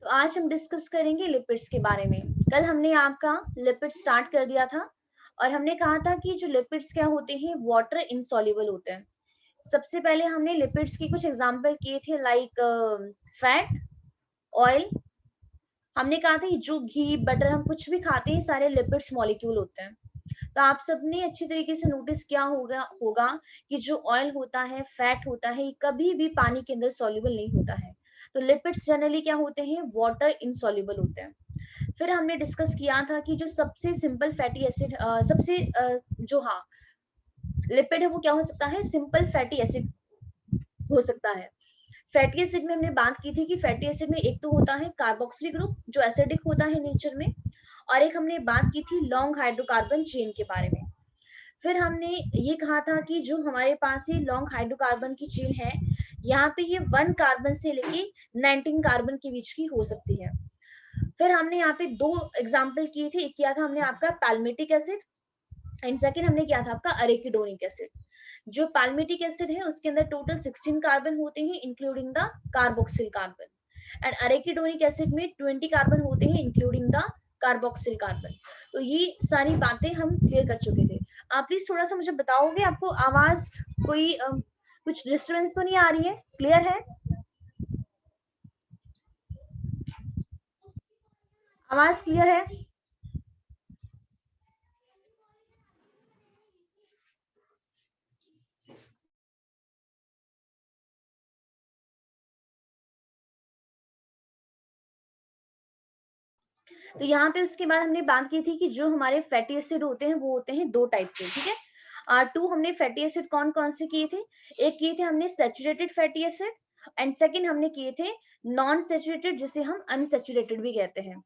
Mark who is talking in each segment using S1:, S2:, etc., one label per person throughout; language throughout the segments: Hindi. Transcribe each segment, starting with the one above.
S1: तो आज हम डिस्कस करेंगे लिपिड्स के बारे में। कल हमने आपका लिपिड स्टार्ट कर दिया था और हमने कहा था कि जो लिपिड्स क्या होते हैं, वाटर इनसॉल्युबल होते हैं। सबसे पहले हमने लिपिड्स की कुछ एग्जांपल किए थे, लाइक फैट, ऑयल। हमने कहा था जो घी बटर हम कुछ भी खाते हैं सारे लिपिड्स मॉलिक्यूल होते हैं। तो आप सबने अच्छी तरीके से नोटिस किया होगा होगा कि जो ऑयल होता है, फैट होता है, ये कभी भी पानी के अंदर सॉल्युबल नहीं होता है। तो लिपिड्स जनरली क्या होते हैं, वाटर इनसॉल्युबल होते हैं। फिर हमने डिस्कस किया था कि जो सबसे सिंपल फैटी एसिड सबसे जो हाँ लिपिड है वो क्या हो सकता है, सिंपल फैटी एसिड हो सकता है। फैटी एसिड में हमने बात की थी कि फैटी एसिड में एक तो होता है कार्बोक्सिलिक ग्रुप जो एसिडिक होता है नेचर में, और एक हमने बात की थी लॉन्ग हाइड्रोकार्बन चेन के बारे में। फिर हमने ये कहा था कि जो हमारे पास ये लॉन्ग हाइड्रोकार्बन की चेन है, यहाँ पे ये 1 कार्बन से लेके 19 कार्बन के बीच की हो सकती है। फिर हमने यहाँ पे 2 एग्जाम्पल किए थे। एक किया था हमने आपका पैल्मिटिक एसिड एंड सेकंड हमने किया था आपका अरेकिडोनिक एसिड। जो पैल्मिटिक एसिड है उसके अंदर टोटल 16 कार्बन होते हैं including the carboxyl carbon, and arachidonic acid में 20 कार्बन होते हैं इंक्लूडिंग द कार्बोक्सिल कार्बन। तो ये सारी बातें हम क्लियर कर चुके थे। आप प्लीज थोड़ा सा मुझे बताओगे, आपको आवाज कोई कुछ डिस्टर्बेंस तो नहीं आ रही है? क्लियर है? आवाज क्लियर है? तो यहाँ पे उसके बाद हमने बात की थी कि जो हमारे फैटी एसिड होते हैं वो होते हैं 2 टाइप के, ठीक है। R2 हमने फैटी एसिड कौन कौन से किए थे? एक किए थे हमने saturated fatty acid and second हमने किए थे नॉन सैचुरेटेड, जिसे हम अनसैचुरेटेड भी कहते हैं।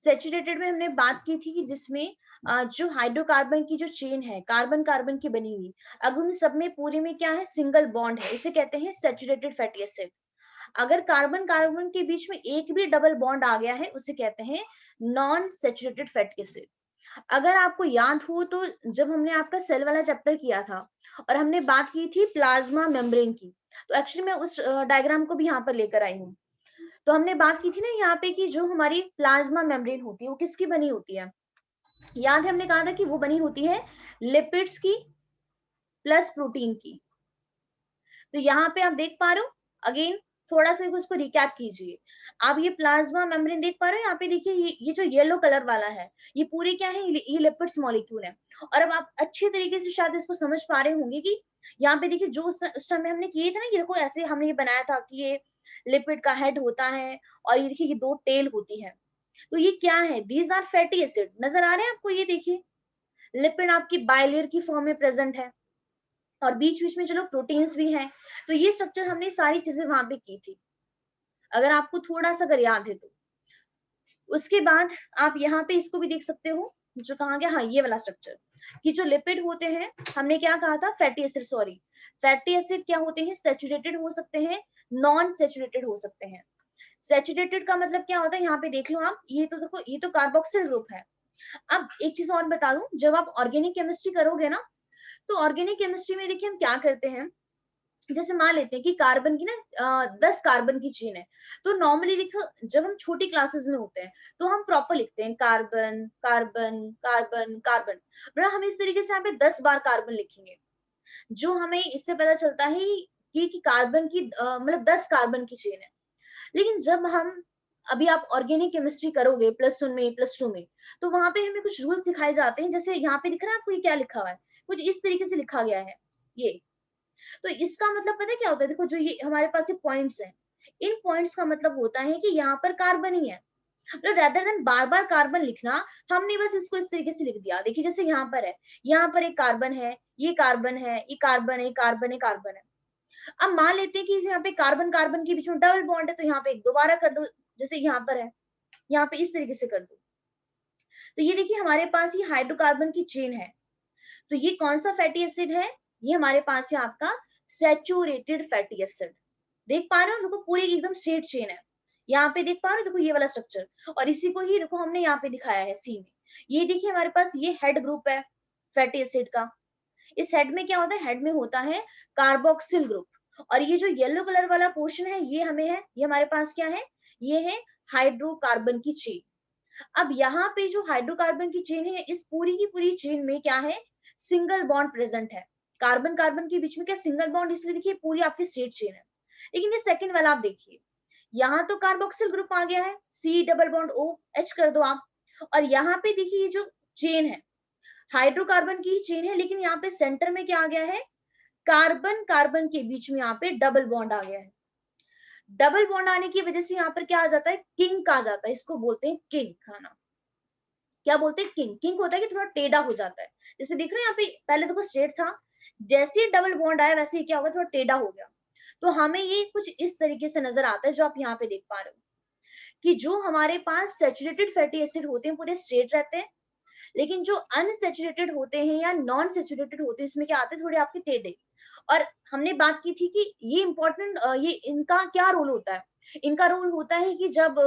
S1: सैचुरेटेड में हमने बात की थी कि जिसमें जो हाइड्रोकार्बन की जो चेन है कार्बन कार्बन की बनी हुई, अगर उन सब में पूरे में क्या है, सिंगल बॉन्ड है, इसे कहते हैं सैचुरेटेड फैटी एसिड। अगर कार्बन कार्बन के बीच में एक भी डबल बॉन्ड आ गया है उसे कहते हैं नॉन सैचुरेटेड फैटी एसिड। अगर आपको याद हो तो जब हमने आपका सेल वाला चैप्टर किया था और हमने बात की थी प्लाज्मा मेम्ब्रेन की, तो एक्चुअली मैं उस डायग्राम को भी यहाँ पर लेकर आई हूँ। तो हमने बात की थी ना यहाँ पे कि जो हमारी प्लाज्मा मेम्ब्रेन होती है वो किसकी बनी होती है? याद है हमने कहा था कि वो बनी होती है लिपिड्स की प्लस प्रोटीन की। तो यहाँ पे आप देख पा रहे हो, अगेन थोड़ा सा उसको रिकैप कीजिए। आप ये प्लाज्मा मेम्ब्रेन देख पा रहे हो, यहाँ पे देखिए ये जो येलो कलर वाला है ये पूरी क्या है, ये लिपिड्स मॉलिक्यूल है। और अब आप अच्छे तरीके से शायद इसको समझ पा रहे होंगे कि यहाँ पे देखिए जो उस समय हमने किए थे ना, ये देखो ऐसे हमने ये बनाया था कि ये लिपिड का हेड होता है और ये देखिए ये 2 टेल होती है। तो ये क्या है, दीज आर फैटी एसिड। नजर आ रहे हैं आपको? ये देखिए लिपिड आपकी बाइलेयर की फॉर्म में प्रेजेंट है और बीच बीच में चलो प्रोटीन्स भी हैं। तो ये स्ट्रक्चर हमने सारी चीजें वहां पे की थी, अगर आपको थोड़ा सा अगर याद है तो। उसके बाद आप यहाँ पे इसको भी देख सकते हो, जो कहा गया, हाँ ये वाला स्ट्रक्चर, कि जो लिपिड होते हैं हमने क्या कहा था, fatty acid, sorry fatty acid क्या होते हैं, सैचुरेटेड हो सकते हैं, नॉन सैचुरेटेड हो सकते हैं। सैचुरेटेड का मतलब क्या होता है, यहाँ पे देख लो आप, ये तो देखो ये तो कार्बोक्सिल ग्रुप है। अब एक चीज और बता दूं, जब आप ऑर्गेनिक केमिस्ट्री करोगे ना, तो ऑर्गेनिक केमिस्ट्री में देखिए हम क्या करते हैं, जैसे मान लेते हैं कि कार्बन की ना 10 कार्बन की चेन है। तो नॉर्मली देखो जब हम छोटी क्लासेस में होते हैं तो हम प्रॉपर लिखते हैं कार्बन कार्बन कार्बन कार्बन, मतलब हम इस तरीके से यहाँ पे 10 बार कार्बन लिखेंगे, जो हमें इससे पता चलता है कि कार्बन की मतलब 10 कार्बन की चेन है। लेकिन जब हम अभी आप ऑर्गेनिक केमिस्ट्री करोगे प्लस 1 में प्लस 2 में, तो वहां पे हमें कुछ रूल्स सिखाए जाते हैं। जैसे यहाँ पे दिख रहा है आपको, ये क्या लिखा हुआ है, कुछ इस तरीके से लिखा गया है ये। तो इसका मतलब पता है क्या होता है, देखो जो ये हमारे पास ये पॉइंट्स हैं, इन पॉइंट्स का मतलब होता है कि यहाँ पर कार्बन ही है। मतलब रेदर देन बार बार कार्बन लिखना, हमने बस इसको इस तरीके से लिख दिया। देखिए जैसे यहाँ पर है, यहाँ पर एक कार्बन है, ये कार्बन है, ये कार्बन है, कार्बन है, कार्बन है। अब मान लेते हैं कि यहाँ पे कार्बन कार्बन के बीच में डबल बॉन्ड है, तो यहाँ पे एक दोबारा कर दो, जैसे यहाँ पर है, यहाँ पे इस तरीके से कर दो। तो ये देखिए हमारे पास ये हाइड्रोकार्बन की चेन है। तो ये कौन सा फैटी एसिड है, ये हमारे पास है आपका सैचुरेटेड फैटी एसिड। देख पा रहे हो, देखो पूरी एकदम स्ट्रेट चेन है। यहाँ पे देख पा रहे हो, देखो ये वाला स्ट्रक्चर, और इसी को ही देखो हमने यहाँ पे दिखाया है सी में। ये देखिए हमारे पास ये हेड ग्रुप है फैटी एसिड का। इस हेड में क्या होता है, हेड में होता है कार्बोक्सिल ग्रुप, और ये जो येलो कलर वाला पोर्शन है ये हमें है, ये हमारे पास क्या है, ये है हाइड्रोकार्बन की चेन। अब यहाँ पे जो हाइड्रोकार्बन की चेन है, इस पूरी की पूरी चेन में क्या है, सिंगल बॉन्ड प्रेजेंट है। कार्बन कार्बन के बीच में क्या सिंगल बॉन्ड, इसलिए देखिए पूरी आपकी स्ट्रेट चेन है। लेकिन ये सेकंड वाला आप देखिए, यहाँ तो कार्बोक्सिल ग्रुप आ गया है, C double bond O H कर दो आप, और यहाँ पे देखिए ये जो चेन है हाइड्रोकार्बन की चेन है, लेकिन यहाँ पे सेंटर में क्या आ गया है, कार्बन कार्बन के बीच में यहाँ पे डबल बॉन्ड आ गया है। डबल बॉन्ड आने की वजह से यहाँ पर क्या आ जाता है, किंक आ जाता है, इसको बोलते हैं किंक खाना। क्या बोलते हैं, किंक। किंक होता है कि थोड़ा टेढ़ा हो जाता है, जैसे देख रहे हैं यहाँ पे पहले देखो स्ट्रेट था, जैसे ही डबल बॉन्ड आया वैसे ही क्या होगा, थोड़ा टेढ़ा हो गया। तो हमें ये कुछ इस तरीके से नजर आता है, जो आप यहाँ पे देख पा रहे हो कि जो हमारे पास सैचुरेटेड फैटी एसिड होते हैं पूरे स्ट्रेट रहते हैं, लेकिन जो अनसैचुरेटेड होते हैं या नॉन सैचुरेटेड होते हैं, इसमें क्या आते हैं, थोड़े आपके टेढ़े। और हमने बात की थी कि ये इंपॉर्टेंट, ये इनका क्या रोल होता है, इनका रोल होता है कि जब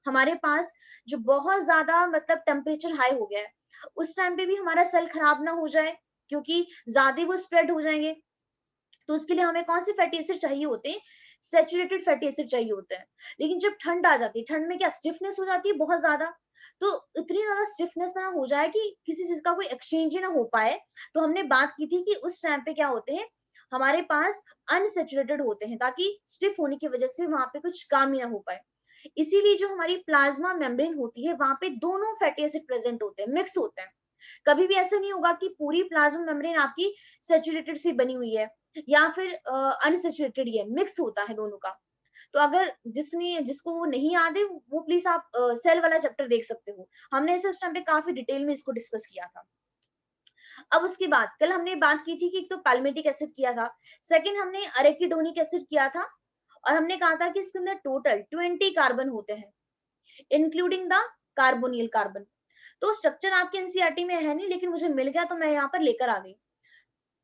S1: हमारे पास जो बहुत ज्यादा मतलब टेम्परेचर हाई हो गया है, उस टाइम पे भी हमारा सेल खराब ना हो जाए, क्योंकि ज्यादा वो स्प्रेड हो जाएंगे। तो उसके लिए हमें कौन से फैटी एसिड चाहिए होते हैं, सैचुरेटेड फैटी एसिड चाहिए होते हैं। लेकिन जब ठंड आ जाती है, ठंड में क्या स्टिफनेस हो जाती है बहुत ज्यादा, तो इतनी ज्यादा स्टिफनेस ना हो जाए कि किसी चीज का कोई एक्सचेंज ही ना हो पाए। तो हमने बात की थी कि उस टाइम पे क्या होते हैं, हमारे पास अनसैचुरेटेड होते हैं, ताकि स्टिफ होने की वजह से वहां पे कुछ काम ही ना हो पाए। इसीलिए जो हमारी प्लाज्मा मेम्ब्रेन होती है, वहां पे दोनों फैटी एसिड प्रेजेंट होते हैं, मिक्स होते हैं। कभी भी ऐसा नहीं होगा कि पूरी प्लाज्मा मेम्ब्रेन आपकी सैचुरेटेड से बनी हुई है या फिर अनसैचुरेटेड ही है, मिक्स होता है दोनों का। तो अगर जिसको वो नहीं याद है, वो प्लीज आप सेल वाला चैप्टर देख सकते हो, हमने इसे उस टाइम पे काफी डिटेल में इसको डिस्कस किया था। अब उसके बाद कल हमने बात की थी कि एक तो पैल्मेटिक एसिड किया था, सेकंड हमने अरेकिडोनिक एसिड किया था, और हमने कहा था कि इसके अंदर टोटल 20 कार्बन होते हैं, इंक्लूडिंग द कार्बोनिल कार्बन। तो स्ट्रक्चर आपके एनसीईआरटी में है नहीं, लेकिन मुझे मिल गया तो मैं यहाँ पर लेकर आ गई।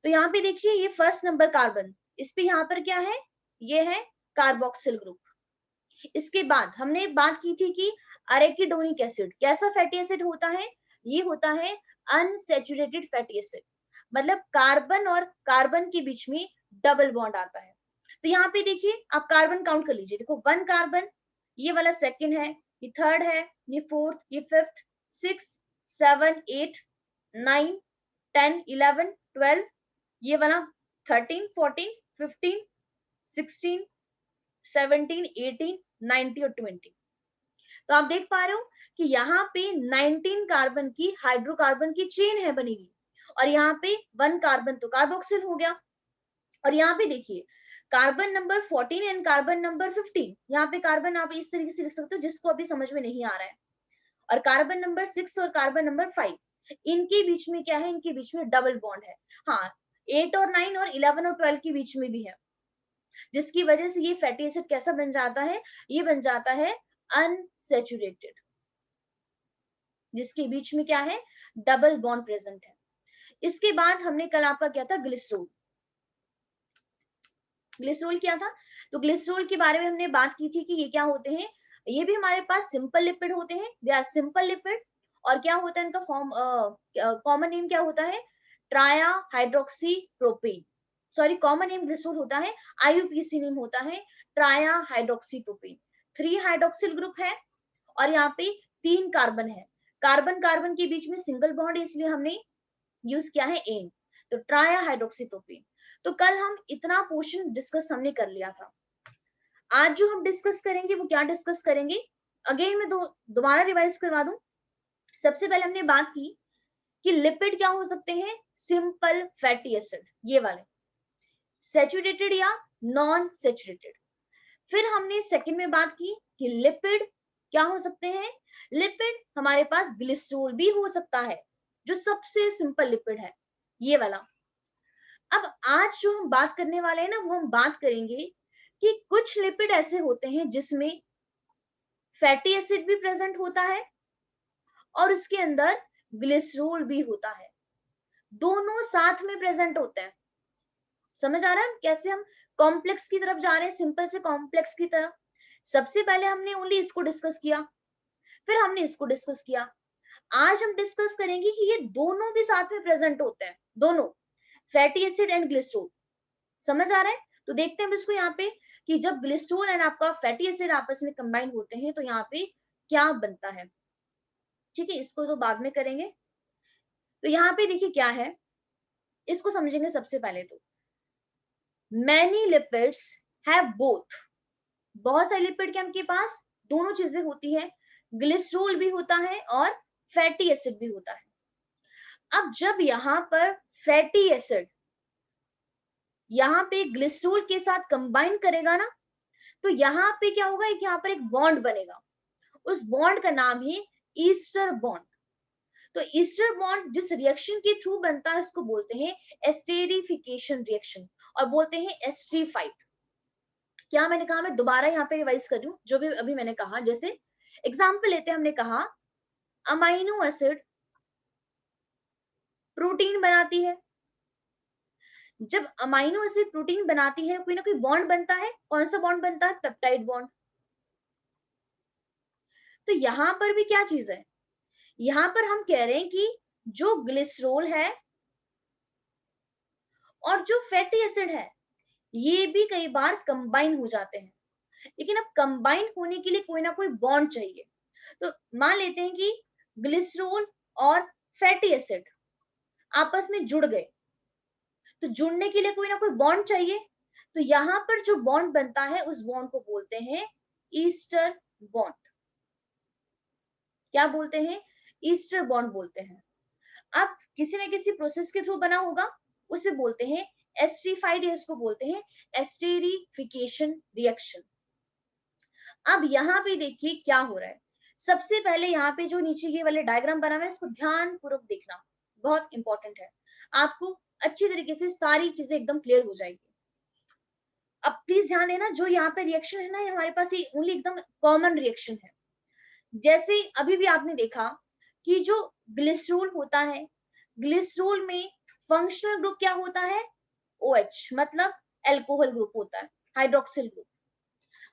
S1: तो यहाँ पे देखिए ये फर्स्ट नंबर कार्बन, इस पे यहाँ पर क्या है, ये है कार्बोक्सिल ग्रुप। इसके बाद हमने बात की थी कि अरेकिडोनिक एसिड कैसा फैटी एसिड होता है, ये होता है अनसैचुरेटेड फैटी एसिड, मतलब कार्बन और कार्बन के बीच में डबल बॉन्ड आता है। तो यहाँ पे देखिए आप कार्बन काउंट कर लीजिए, देखो 1 कार्बन, ये वाला सेकंड है, ये थर्ड है, ये फोर्थ, ये फिफ्थ, 6, 7, 8, 9, 10, 11, 12, ये वाला 13, 14, 15, 16, 17, 18, 19 और 20। तो आप देख पा रहे हो कि यहाँ पे 19 कार्बन की हाइड्रोकार्बन की चेन है बनी हुई, और यहाँ पे 1 कार्बन तो कार्बोक्सिल हो गया। और यहाँ पे देखिए carbon number 14 and carbon number 15, यहाँ पे कार्बन आप इस तरीके से लिख सकते हो जिसको अभी समझ में नहीं आ रहा है, और कार्बन नंबर 6 और कार्बन नंबर 5, इनके बीच में क्या है, इनके बीच में डबल बॉन्ड है। हाँ, 8 और 9 और 11 और 12 के बीच में भी है, जिसकी वजह से ये फैटी एसिड कैसा बन जाता है, ये बन जाता है अनसैचुरेटेड, जिसके बीच में क्या है, डबल बॉन्ड प्रेजेंट है। इसके बाद हमने कल आपका क्या था, ग्लिसरॉल। ग्लिसरॉल क्या था, तो ग्लिसरॉल के बारे में हमने बात की थी कि ये क्या होते हैं, ये भी हमारे पास सिंपल लिपिड होते हैं, दे आर सिंपल लिपिड। और क्या होता है इनका फॉर्म, कॉमन नेम क्या होता है, tri hydroxy propane, sorry common name glycerol होता है, आईयूपीएसी नेम होता है tri hydroxy propane. 3 hydroxyl group है, और यहाँ पे 3 कार्बन है, कार्बन कार्बन के बीच में सिंगल बॉन्ड है, इसलिए हमने यूज किया है एन, तो ट्राया हाइड्रोक्सी प्रोपेन। तो कल हम इतना पोर्शन डिस्कस हमने कर लिया था। आज जो हम डिस्कस करेंगे वो क्या डिस्कस करेंगे, अगेन मैं दोबारा रिवाइज करवा दूं। सबसे पहले हमने बात की कि लिपिड क्या हो सकते हैं, सिंपल फैटी एसिड, ये वाले सैचुरेटेड या नॉन सैचुरेटेड। फिर हमने सेकंड में बात की कि लिपिड क्या हो सकते हैं, लिपिड हमारे पास ग्लिसरॉल भी हो सकता है, जो सबसे सिंपल लिपिड है, ये वाला। अब आज जो हम बात करने वाले हैं ना, वो हम बात करेंगे कि कुछ लिपिड ऐसे होते हैं जिसमें फैटी एसिड भी प्रेजेंट होता है और उसके अंदर ग्लिसरॉल भी होता है, दोनों साथ में प्रेजेंट होते हैं। समझ आ रहा है कैसे हम कॉम्प्लेक्स की तरफ जा रहे हैं, सिंपल से कॉम्प्लेक्स की तरफ। सबसे पहले हमने ओनली इसको डिस्कस किया, फिर हमने इसको डिस्कस किया। आज हम डिस्कस करेंगे कि ये दोनों भी साथ में प्रेजेंट होते हैं, दोनों फैटी एसिड एंड ग्लिसरॉल। समझ आ रहा है, तो देखते हैं इसको यहाँ पे कि जब ग्लिसरॉल एंड आपका फैटी एसिड आपस में कंबाइन होते हैं तो यहाँ पे क्या बनता है। ठीक है, इसको तो बाद में करेंगे। तो यहाँ पे देखिए क्या है, इसको समझेंगे सबसे पहले। तो मैनी लिपिड्स हैव बोथ, बहुत सारे लिपिड के उनके पास दोनों चीजें होती है, ग्लिसरॉल भी होता है और फैटी एसिड भी होता है। अब जब यहाँ पर फैटी एसिड यहाँ पे ग्लिसरॉल के साथ कंबाइन करेगा ना, तो यहाँ पे क्या होगा, एक यहाँ पर एक बॉन्ड बनेगा, उस बॉन्ड का नाम है ईस्टर बॉन्ड। तो ईस्टर बॉन्ड जिस रिएक्शन के थ्रू बनता है उसको बोलते हैं एस्टेरिफिकेशन रिएक्शन, और बोलते हैं एस्ट्रीफाइड। क्या मैंने कहा, मैं दोबारा यहाँ पे रिवाइज कर रही हूँ जो भी अभी मैंने कहा। जैसे एग्जाम्पल लेते हैं, हमने कहा अमाइनो एसिड प्रोटीन बनाती है। जब अमाइनो एसिड प्रोटीन बनाती है कोई ना कोई बॉन्ड बनता है, कौन सा बॉन्ड बनता है, पेप्टाइड बॉन्ड। तो यहां पर भी क्या चीज है, यहां पर हम कह रहे हैं कि जो ग्लिसरॉल है और जो फैटी एसिड है ये भी कई बार कंबाइन हो जाते हैं, लेकिन अब कंबाइन होने के लिए कोई ना कोई बॉन्ड चाहिए। तो मान लेते हैं कि ग्लिसरॉल और फैटी एसिड आपस में जुड़ गए, तो जुड़ने के लिए कोई ना कोई बॉन्ड चाहिए। तो यहां पर जो बॉन्ड बनता है उस बॉन्ड को बोलते हैं ईस्टर बॉन्ड। क्या बोलते हैं, ईस्टर बॉन्ड बोलते हैं। अब किसी न किसी प्रोसेस के थ्रू बना होगा, उसे बोलते हैं एस्ट्रीफाइड, या इसको बोलते हैं एस्टेरिफिकेशन रिएक्शन। अब यहाँ पे देखिए क्या हो रहा है। सबसे पहले यहाँ पे जो नीचे ये वाले डायग्राम बना हुआ है इसको ध्यान पूर्वक देखना, बहुत इंपॉर्टेंट है, आपको अच्छी तरीके से सारी चीजें एकदम क्लियर हो जाएगी। अब प्लीज ध्यान देना, जो यहाँ पे रिएक्शन है ना, ये हमारे पास ये ओनली एकदम कॉमन रिएक्शन है। जैसे अभी भी आपने देखा कि जो ग्लिसरॉल होता है, ग्लिसरॉल में फंक्शनल ग्रुप क्या होता है, OH, मतलब एल्कोहल ग्रुप होता है, हाइड्रोक्सिल ग्रुप।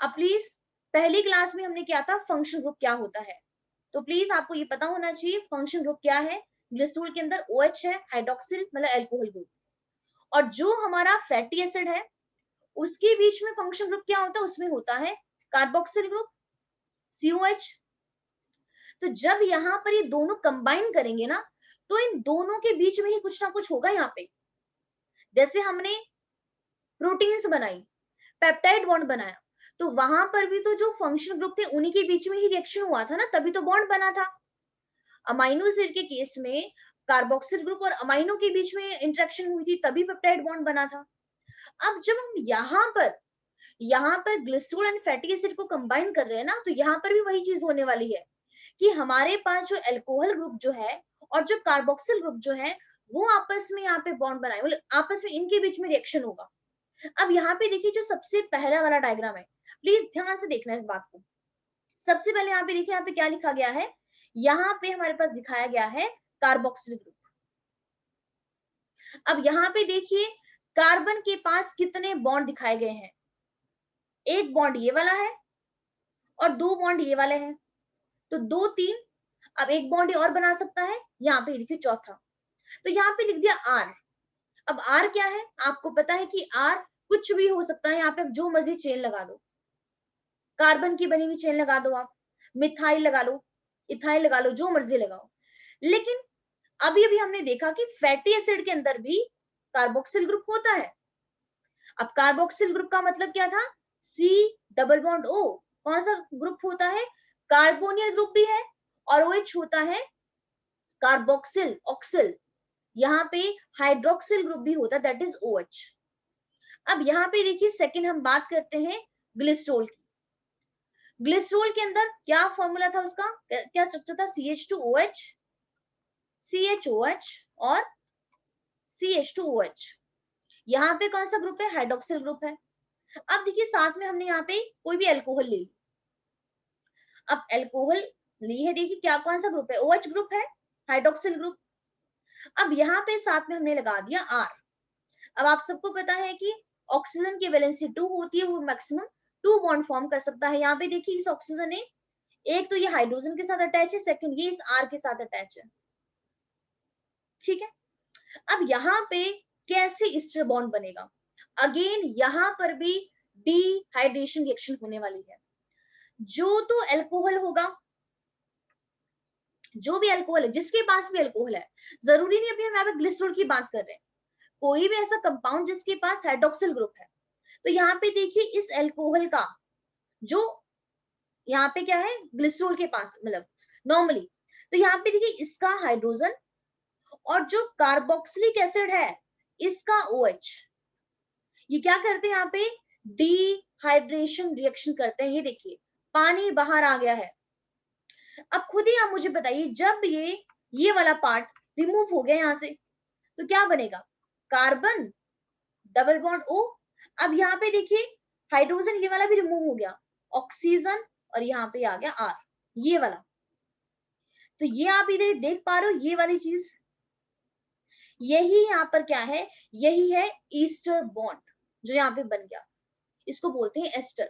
S1: अब प्लीज पहली क्लास में हमने क्या था, फंक्शनल ग्रुप क्या होता है, तो प्लीज आपको ये पता होना चाहिए फंक्शनल ग्रुप क्या है। ग्लिसरॉल के अंदर OH है, हाइड्रोक्सिल मतलब एल्कोहल ग्रुप, और जो हमारा फैटी एसिड है उसके बीच में फंक्शनल ग्रुप क्या होता है, उसमें होता है कार्बोक्सिल ग्रुप, COH। तो जब यहाँ पर ये दोनों कंबाइन करेंगे ना, तो इन दोनों के बीच में ही कुछ ना कुछ होगा। यहाँ पे जैसे हमने प्रोटीन्स बनाई, पेप्टाइड बॉन्ड बनाया, तो वहां पर भी तो जो फंक्शनल ग्रुप थे उन्हीं के बीच में ही रिएक्शन हुआ था ना, तभी तो बॉन्ड बना था। अमाइनो एसिड के केस में कार्बोक्सिल ग्रुप और अमाइनो के बीच में इंटरेक्शन हुई थी, तभी पेप्टाइड बॉन्ड बना था। अब जब हम यहाँ पर ग्लिसरॉल एंड फैटी एसिड को कंबाइन कर रहे हैं ना, तो यहाँ पर भी वही चीज होने वाली है कि हमारे पास जो एल्कोहल ग्रुप जो है और जो कार्बोक्सिल ग्रुप जो है वो आपस में यहाँ पे बॉन्ड बनाए, मतलब आपस में इनके बीच में रिएक्शन होगा। अब यहाँ पे देखिए जो सबसे पहला वाला डायग्राम है, प्लीज ध्यान से देखना इस बात को। सबसे पहले यहाँ पे देखिए, यहाँ पे क्या लिखा गया है, यहाँ पे हमारे पास दिखाया गया है कार्बोक्सिल ग्रुप। अब यहाँ पे देखिए कार्बन के पास कितने बॉन्ड दिखाए गए हैं, एक बॉन्ड ये वाला है और दो बॉन्ड ये वाले हैं, तो 2 3। अब एक बॉन्ड और बना सकता है, यहाँ पे देखिए चौथा, तो यहाँ पे लिख दिया R। अब R क्या है, आपको पता है कि R कुछ भी हो सकता है, यहाँ पे जो मर्जी चेन लगा दो, कार्बन की बनी हुई चेन लगा दो, आप मिथाइल लगा लो, इथाइल लगा लो, जो मर्जी लगाओ। लेकिन अभी अभी हमने देखा कि फैटी एसिड के अंदर भी कार्बोक्सिल ग्रुप होता है। अब कार्बोक्सिल ग्रुप का मतलब क्या था, C डबल बॉन्ड O। कौन सा ग्रुप होता है, कार्बोनियल ग्रुप भी है, और OH होता है कार्बोक्सिल ऑक्सिल, यहाँ पे हाइड्रोक्सिल ग्रुप भी होता है, दैट इज OH। अब यहाँ पे देखिए सेकंड हम बात करते हैं ग्लिसरॉल की। ग्लिसरॉल के अंदर क्या फॉर्मूला था उसका, क्या स्ट्रक्चर था, CH2OH, CHOH और CH2OH। यहाँ पे कौन सा ग्रुप है, हाइड्रोक्सिल ग्रुप है। अब देखिए साथ में हमने यहाँ पे कोई भी अल्कोहल ली, अब अल्कोहल ली है, देखिए क्या कौन सा ग्रुप है, OH ग्रुप है, हाइड्रोक्सिल ग्रुप। अब यहाँ पे साथ में हमने लगा दिया R। अब आप सबको पता है कि ऑक्सीजन की वैलेंसी 2 होती है, वो मैक्सिमम 2 बॉन्ड फॉर्म कर सकता है। यहाँ पे देखिए इस ऑक्सीजन ने एक तो ये हाइड्रोजन के साथ अटैच है, सेकंड ये इस R के साथ अटैच है। ठीक है, अब यहाँ पे कैसे ईस्टर बॉन्ड बनेगा, अगेन यहाँ पर भी डिहाइड्रेशन रिएक्शन होने वाली है। जो तो अल्कोहल होगा, जो भी अल्कोहल है, जिसके पास भी अल्कोहल है, जरूरी नहीं अभी हम यहाँ पे ग्लिसरॉल की बात कर रहे हैं, कोई भी ऐसा कंपाउंड जिसके पास हाइड्रोक्सिल ग्रुप है, तो यहाँ पे देखिए इस अल्कोहल का जो यहाँ पे क्या है ग्लिसरॉल के पास मतलब नॉर्मली, तो यहाँ पे देखिए इसका हाइड्रोजन और जो कार्बोक्सिलिक एसिड है इसका OH, ये क्या करते हैं यहाँ पे डिहाइड्रेशन रिएक्शन करते हैं। ये देखिए पानी बाहर आ गया है। अब खुद ही आप मुझे बताइए जब ये वाला पार्ट रिमूव हो गया यहाँ से तो क्या बनेगा, कार्बन डबल बॉन्ड O। अब यहाँ पे देखिए हाइड्रोजन ये वाला भी रिमूव हो गया, ऑक्सीजन और यहाँ पे आ गया R ये वाला। तो ये आप इधर देख पा रहे हो ये वाली चीज, यही यहाँ पर क्या है, यही है ईस्टर बॉन्ड जो यहाँ पे बन गया, इसको बोलते हैं एस्टर।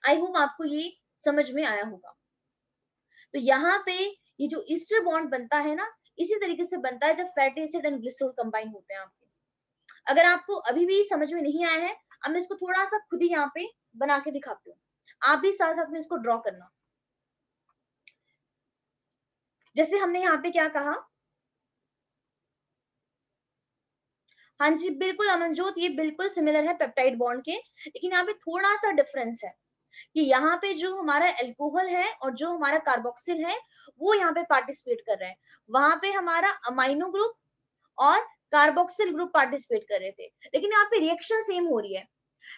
S1: आई होप आपको ये समझ में आया होगा। तो यहाँ पे ये जो ईस्टर बॉन्ड बनता है ना, इसी तरीके से बनता है जब fatty acid and glycerol combine होते हैं आपके। अगर आपको अभी भी समझ में नहीं आया है, अब मैं इसको थोड़ा सा खुद ही यहाँ पे बना के दिखाती हूँ, आप भी साथ साथ में इसको ड्रॉ करना। जैसे हमने यहाँ पे क्या कहा, हाँ जी बिल्कुल अमनजोत, ये बिल्कुल सिमिलर है पेप्टाइड बॉन्ड के, लेकिन यहाँ पे थोड़ा सा डिफरेंस है कि यहाँ पे जो हमारा अल्कोहल है और जो हमारा कार्बोक्सिल है वो यहाँ पे पार्टिसिपेट कर रहे हैं, वहां पे हमारा अमाइनो ग्रुप और कार्बोक्सिल ग्रुप पार्टिसिपेट कर रहे थे, लेकिन यहाँ पे रिएक्शन सेम हो रही है।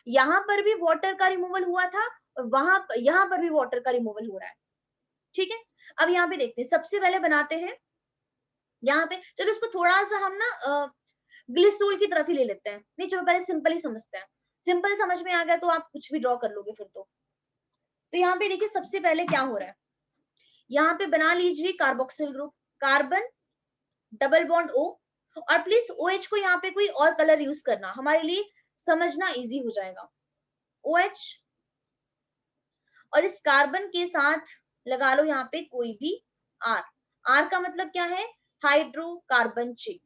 S1: यहाँ पर भी वाटर का रिमूवल हुआ था और यहाँ पर भी वाटर का रिमूवल हो रहा है। ठीक है, अब यहाँ पे देखते हैं, सबसे पहले बनाते हैं यहाँ पे, चलो इसको थोड़ा सा हम ना ग्लिसरॉल की तरफ ही ले लेते हैं। नहीं चलो पहले सिंपल ही समझते हैं, सिंपल समझ में आ गया तो आप कुछ भी ड्रॉ कर लोगे फिर तो यहाँ पे देखिए सबसे पहले क्या हो रहा है, यहाँ पे बना लीजिए carboxyl group, carbon double bond O, और प्लीज OH को यहाँ पे कोई और कलर यूज करना, हमारे लिए समझना इजी हो जाएगा। OH और इस कार्बन के साथ लगा लो यहाँ पे कोई भी R, R का मतलब क्या है, हाइड्रोकार्बन चेन।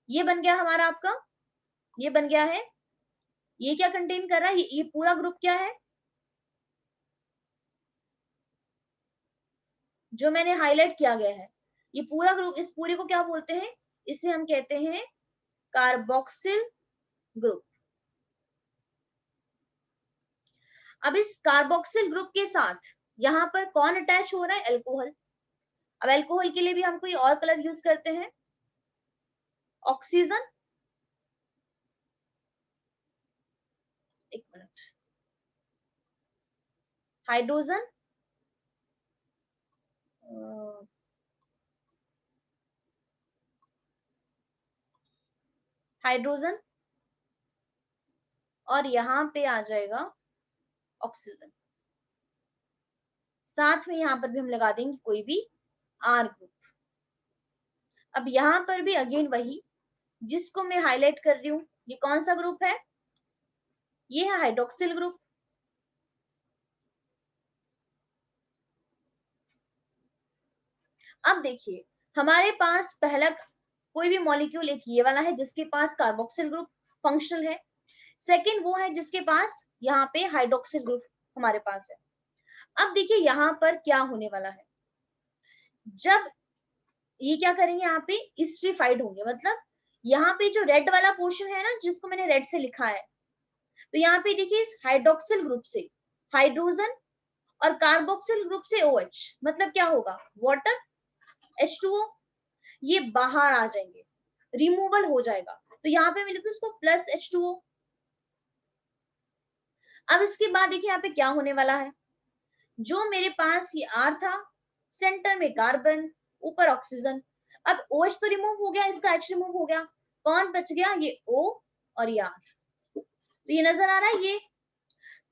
S1: ये बन गया हमारा आपका, ये बन गया है, ये क्या कंटेन कर रहा है, ये पूरा ग्रुप क्या है जो मैंने हाईलाइट किया गया है, ये पूरा ग्रुप, इस पूरे को क्या बोलते हैं, इसे हम कहते हैं कार्बोक्सिल ग्रुप। अब इस कार्बोक्सिल ग्रुप के साथ यहाँ पर कौन अटैच हो रहा है, अल्कोहल। अब अल्कोहल के लिए भी हम कोई और कलर यूज करते हैं, ऑक्सीजन, एक मिनट, हाइड्रोजन, हाइड्रोजन और यहाँ पे आ जाएगा ऑक्सीजन, साथ में यहाँ पर भी हम लगा देंगे कोई भी R ग्रुप। अब यहाँ पर भी अगेन वही जिसको मैं हाईलाइट कर रही हूँ, ये कौन सा ग्रुप है, ये है हाइड्रोक्सिल ग्रुप। अब देखिए हमारे पास पहला कोई भी मॉलिक्यूल एक ये वाला है जिसके पास कार्बोक्सिल ग्रुप फंक्शनल है, सेकंड वो है जिसके पास यहाँ पे हाइड्रोक्सिल ग्रुप हमारे पास है। अब देखिए यहाँ पर क्या होने वाला है, जब ये क्या करेंगे यहाँ पे स्ट्रीफाइड होंगे, मतलब यहाँ पे जो रेड वाला पोर्शन है ना जिसको मैंने रेड से लिखा है, तो यहाँ पे देखिए इस हाइड्रोक्सिल ग्रुप से हाइड्रोजन और कार्बोक्सिल ग्रुप से OH, मतलब क्या होगा, वाटर H2O, ये बाहर आ जाएंगे, रिमूवल हो जाएगा, तो यहाँ पे मैं लिखूं इसको प्लस H2O। अब इसके बाद देखिए यहाँ पे क्या होने वाला है, जो मेरे पास ये R था, सेंटर में कार्बन, ऊपर ऑक्सीजन, अब OH तो रिमूव हो गया, इसका H रिमूव हो गया, कौन बच गया, ये O और ये R। तो ये नजर आ रहा है,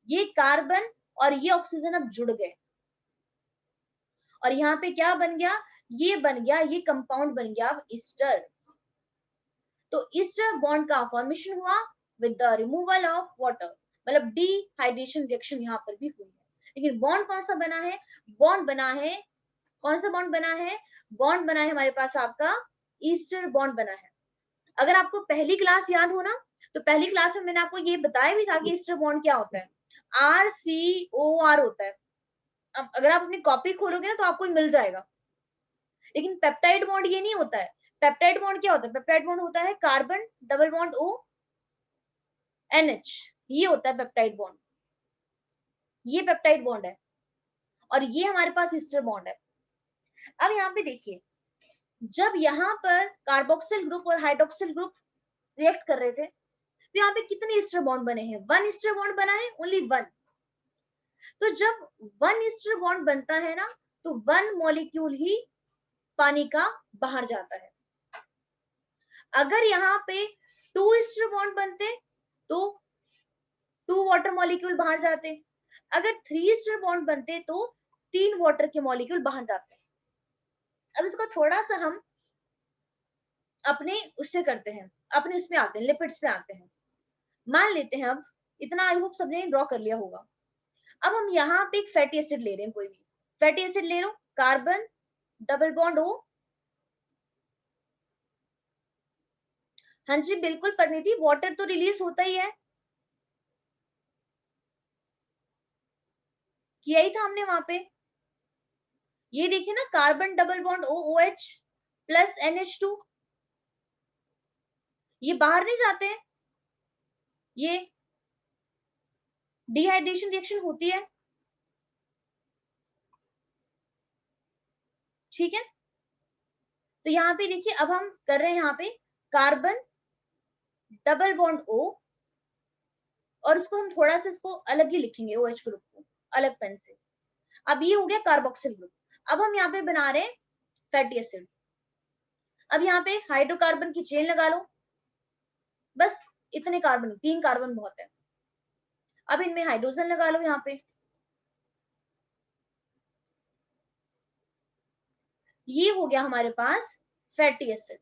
S1: ये कार्बन और ये ऑक्सीजन अब जुड़ गए, और यहाँ पे क्या बन गया, ये बन गया, ये कंपाउंड बन गया अब ईस्टर। तो ईस्टर बॉन्ड का फॉर्मेशन हुआ with the removal of water, मतलब डिहाइड्रेशन रिएक्शन यहाँ पर भी हुई है। लेकिन बॉन्ड कौन सा बना है, बॉन्ड बना है, कौन सा बॉन्ड बना है, बॉन्ड बना है हमारे पास आपका ईस्टर बॉन्ड बना है। अगर आपको पहली क्लास याद हो ना, तो पहली क्लास में मैंने आपको ये बताया भी था कि ईस्टर बॉन्ड क्या होता है, RCOR होता है। अब अगर आप अपनी कॉपी खोलोगे ना तो आपको मिल जाएगा, लेकिन पेप्टाइड बॉन्ड ये नहीं होता है। पेप्टाइड बॉन्ड क्या होता है? पेप्टाइड बॉन्ड होता है carbon double bond O NH, ये होता है पेप्टाइड बॉन्ड, ये पेप्टाइड बॉन्ड है, और ये हमारे पास ईस्टर बॉन्ड है। अब यहाँ पे देखिए, जब यहाँ पर कार्बोक्सिल ग्रुप और हाइड्रोक्सिल ग्रुप रिएक्ट कर रहे थे तो यहाँ पे कितने ईस्टर बॉन्ड बने हैं? 1 ईस्टर बॉन्ड बना है, ओनली 1। तो जब 1 ईस्टर बॉन्ड बनता है ना, तो 1 मॉलिक्यूल ही पानी का बाहर जाता है। अगर यहाँ पे 2 ईस्टर बॉन्ड बनते तो 2 वाटर मॉलिक्यूल बाहर जाते। अगर 3 ईस्टर बॉन्ड बनते तो 3 वाटर के मॉलिक्यूल बाहर जाते। अब इसको थोड़ा सा हम अपने उससे करते हैं, अपने उसमें आते हैं, लिपिड्स पे आते हैं। मान लेते हैं, अब इतना आई होप सबने ड्रॉ कर लिया होगा। अब हम यहाँ पे एक फैटी एसिड ले रहे हैं, कोई भी फैटी एसिड ले लो, कार्बन डबल बॉन्ड O। हाँ जी बिल्कुल परिणीति, वाटर तो रिलीज होता ही है, किया ही था हमने वहां पे। ये देखिए ना, carbon double bond O OH plus NH2, ये बाहर नहीं जाते हैं, ये डिहाइड्रेशन रिएक्शन होती है, ठीक है। तो यहाँ पे देखिए, अब हम कर रहे हैं यहाँ पे कार्बन डबल बॉन्ड O, और इसको हम थोड़ा सा इसको अलग ही लिखेंगे, OH ग्रुप को अलग पेन से। अब ये हो गया कार्बोक्सिल ग्रुप। अब हम यहाँ पे बना रहे हैं फैटी एसिड। अब यहाँ पे हाइड्रोकार्बन की चेन लगा लो, बस इतने कार्बन, 3 कार्बन बहुत है। अब इनमें हाइड्रोजन लगा लो यहाँ पे, ये हो गया हमारे पास फैटी एसिड,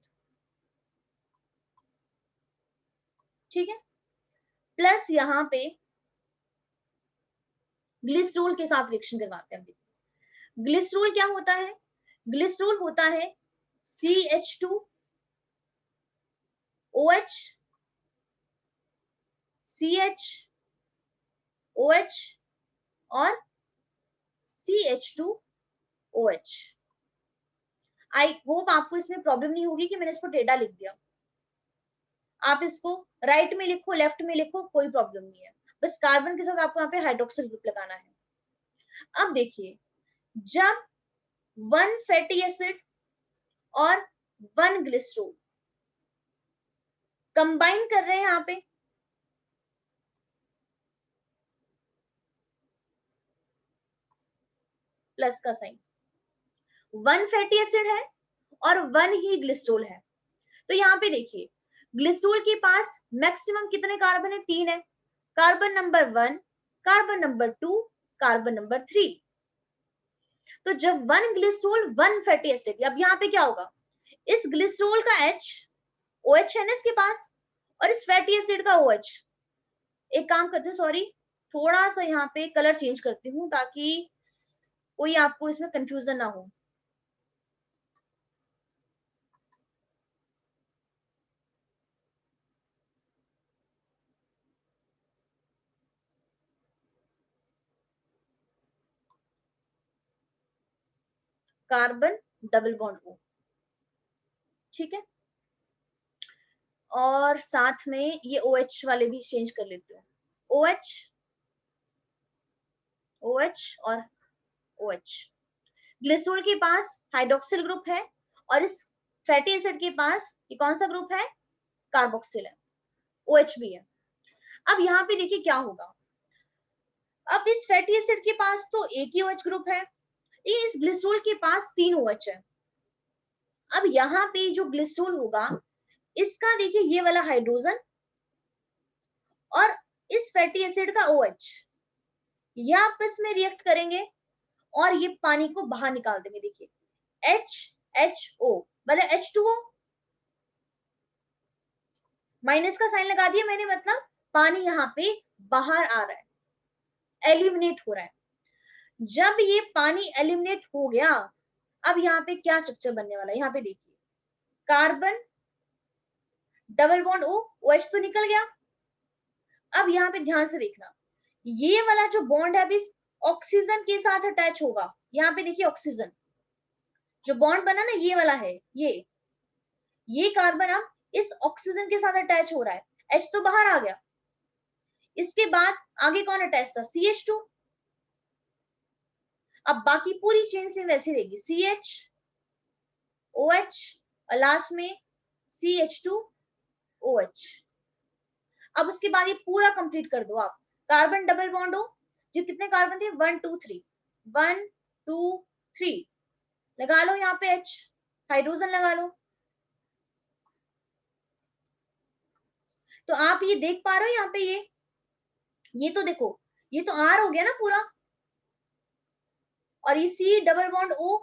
S1: ठीक है। प्लस यहाँ पे ग्लिसरॉल के साथ रिएक्शन करवाते हैं। ग्लिसरॉल क्या होता है? ग्लिसरॉल होता है CH2OH, CHOH और CH2OH। आई होप आपको इसमें प्रॉब्लम नहीं होगी कि मैंने इसको टेढ़ा लिख दिया। आप इसको राइट में लिखो, लेफ्ट में लिखो, कोई प्रॉब्लम नहीं है। बस कार्बन के साथ आपको यहाँ पे हाइड्रोक्सिल ग्रुप लगाना है। अब देखिए, जब 1 फैटी एसिड और 1 ग्लिसरॉल कंबाइन कर रहे हैं यहाँ पे, प्लस का साइन, 1 फैटी एसिड है और 1 ही ग्लिसरॉल है। तो यहाँ पे देखिए, ग्लिसरॉल के पास मैक्सिमम कितने कार्बन है? 3 है। Carbon number 1, carbon number 2, carbon number 3। तो जब 1 ग्लिसरॉल 1 फैटी एसिड, अब यहाँ पे क्या होगा? इस ग्लिसरॉल का H OH है ना इसके पास, और इस फैटी एसिड का OH। एक काम करते हैं, सॉरी थोड़ा सा यहाँ पे कलर चेंज करती हूँ ताकि कोई आपको इसमें कंफ्यूजन ना हो। कार्बन डबल बॉन्ड O, ठीक है। और साथ में ये OH वाले भी चेंज कर लेते हैं, OH OH और OH। ग्लिसरॉल के पास हाइड्रोक्सिल ग्रुप है, और इस फैटी एसिड के पास ये कौन सा ग्रुप है? कार्बोक्सिल है, OH भी है। अब यहाँ पे देखिए क्या होगा, अब इस फैटी एसिड के पास तो एक ही OH ग्रुप है, इस ग्लिसरॉल के पास 3 OH है। अब यहाँ पे जो ग्लिसरॉल होगा, इसका देखिए ये वाला हाइड्रोजन और इस फैटी एसिड का OH, ये आपस में रिएक्ट करेंगे और ये पानी को बाहर निकाल देंगे। देखिए HHO मतलब H2O, माइनस का साइन लगा दिया मैंने, मतलब पानी यहाँ पे बाहर आ रहा है, एलिमिनेट हो रहा है। जब ये पानी एलिमिनेट हो गया, अब यहाँ पे क्या स्ट्रक्चर बनने वाला है? यहाँ पे देखिए, carbon double bond O, OH तो निकल गया, अब यहाँ पे ध्यान से देखना, ये वाला जो बॉन्ड है अभी ऑक्सीजन के साथ अटैच होगा। यहाँ पे देखिए ऑक्सीजन जो बॉन्ड बना ना, ये वाला है, ये कार्बन अब इस ऑक्सीजन के साथ अटैच हो रहा है, H तो बाहर आ गया। इसके बाद आगे कौन अटैच था, CH2। अब बाकी पूरी चेन से वैसी रहेगी, CH OH और लास्ट में CH2OH। अब उसके बाद ये पूरा कंप्लीट कर दो आप, कार्बन डबल बॉन्ड हो, जो कितने कार्बन थे 1 2 3, 1 2 3 लगा लो, यहाँ पे H हाइड्रोजन लगा लो। तो आप ये देख पा रहे हो यहाँ पे ये तो देखो, ये तो R हो गया ना पूरा, और ये C डबल बॉन्ड O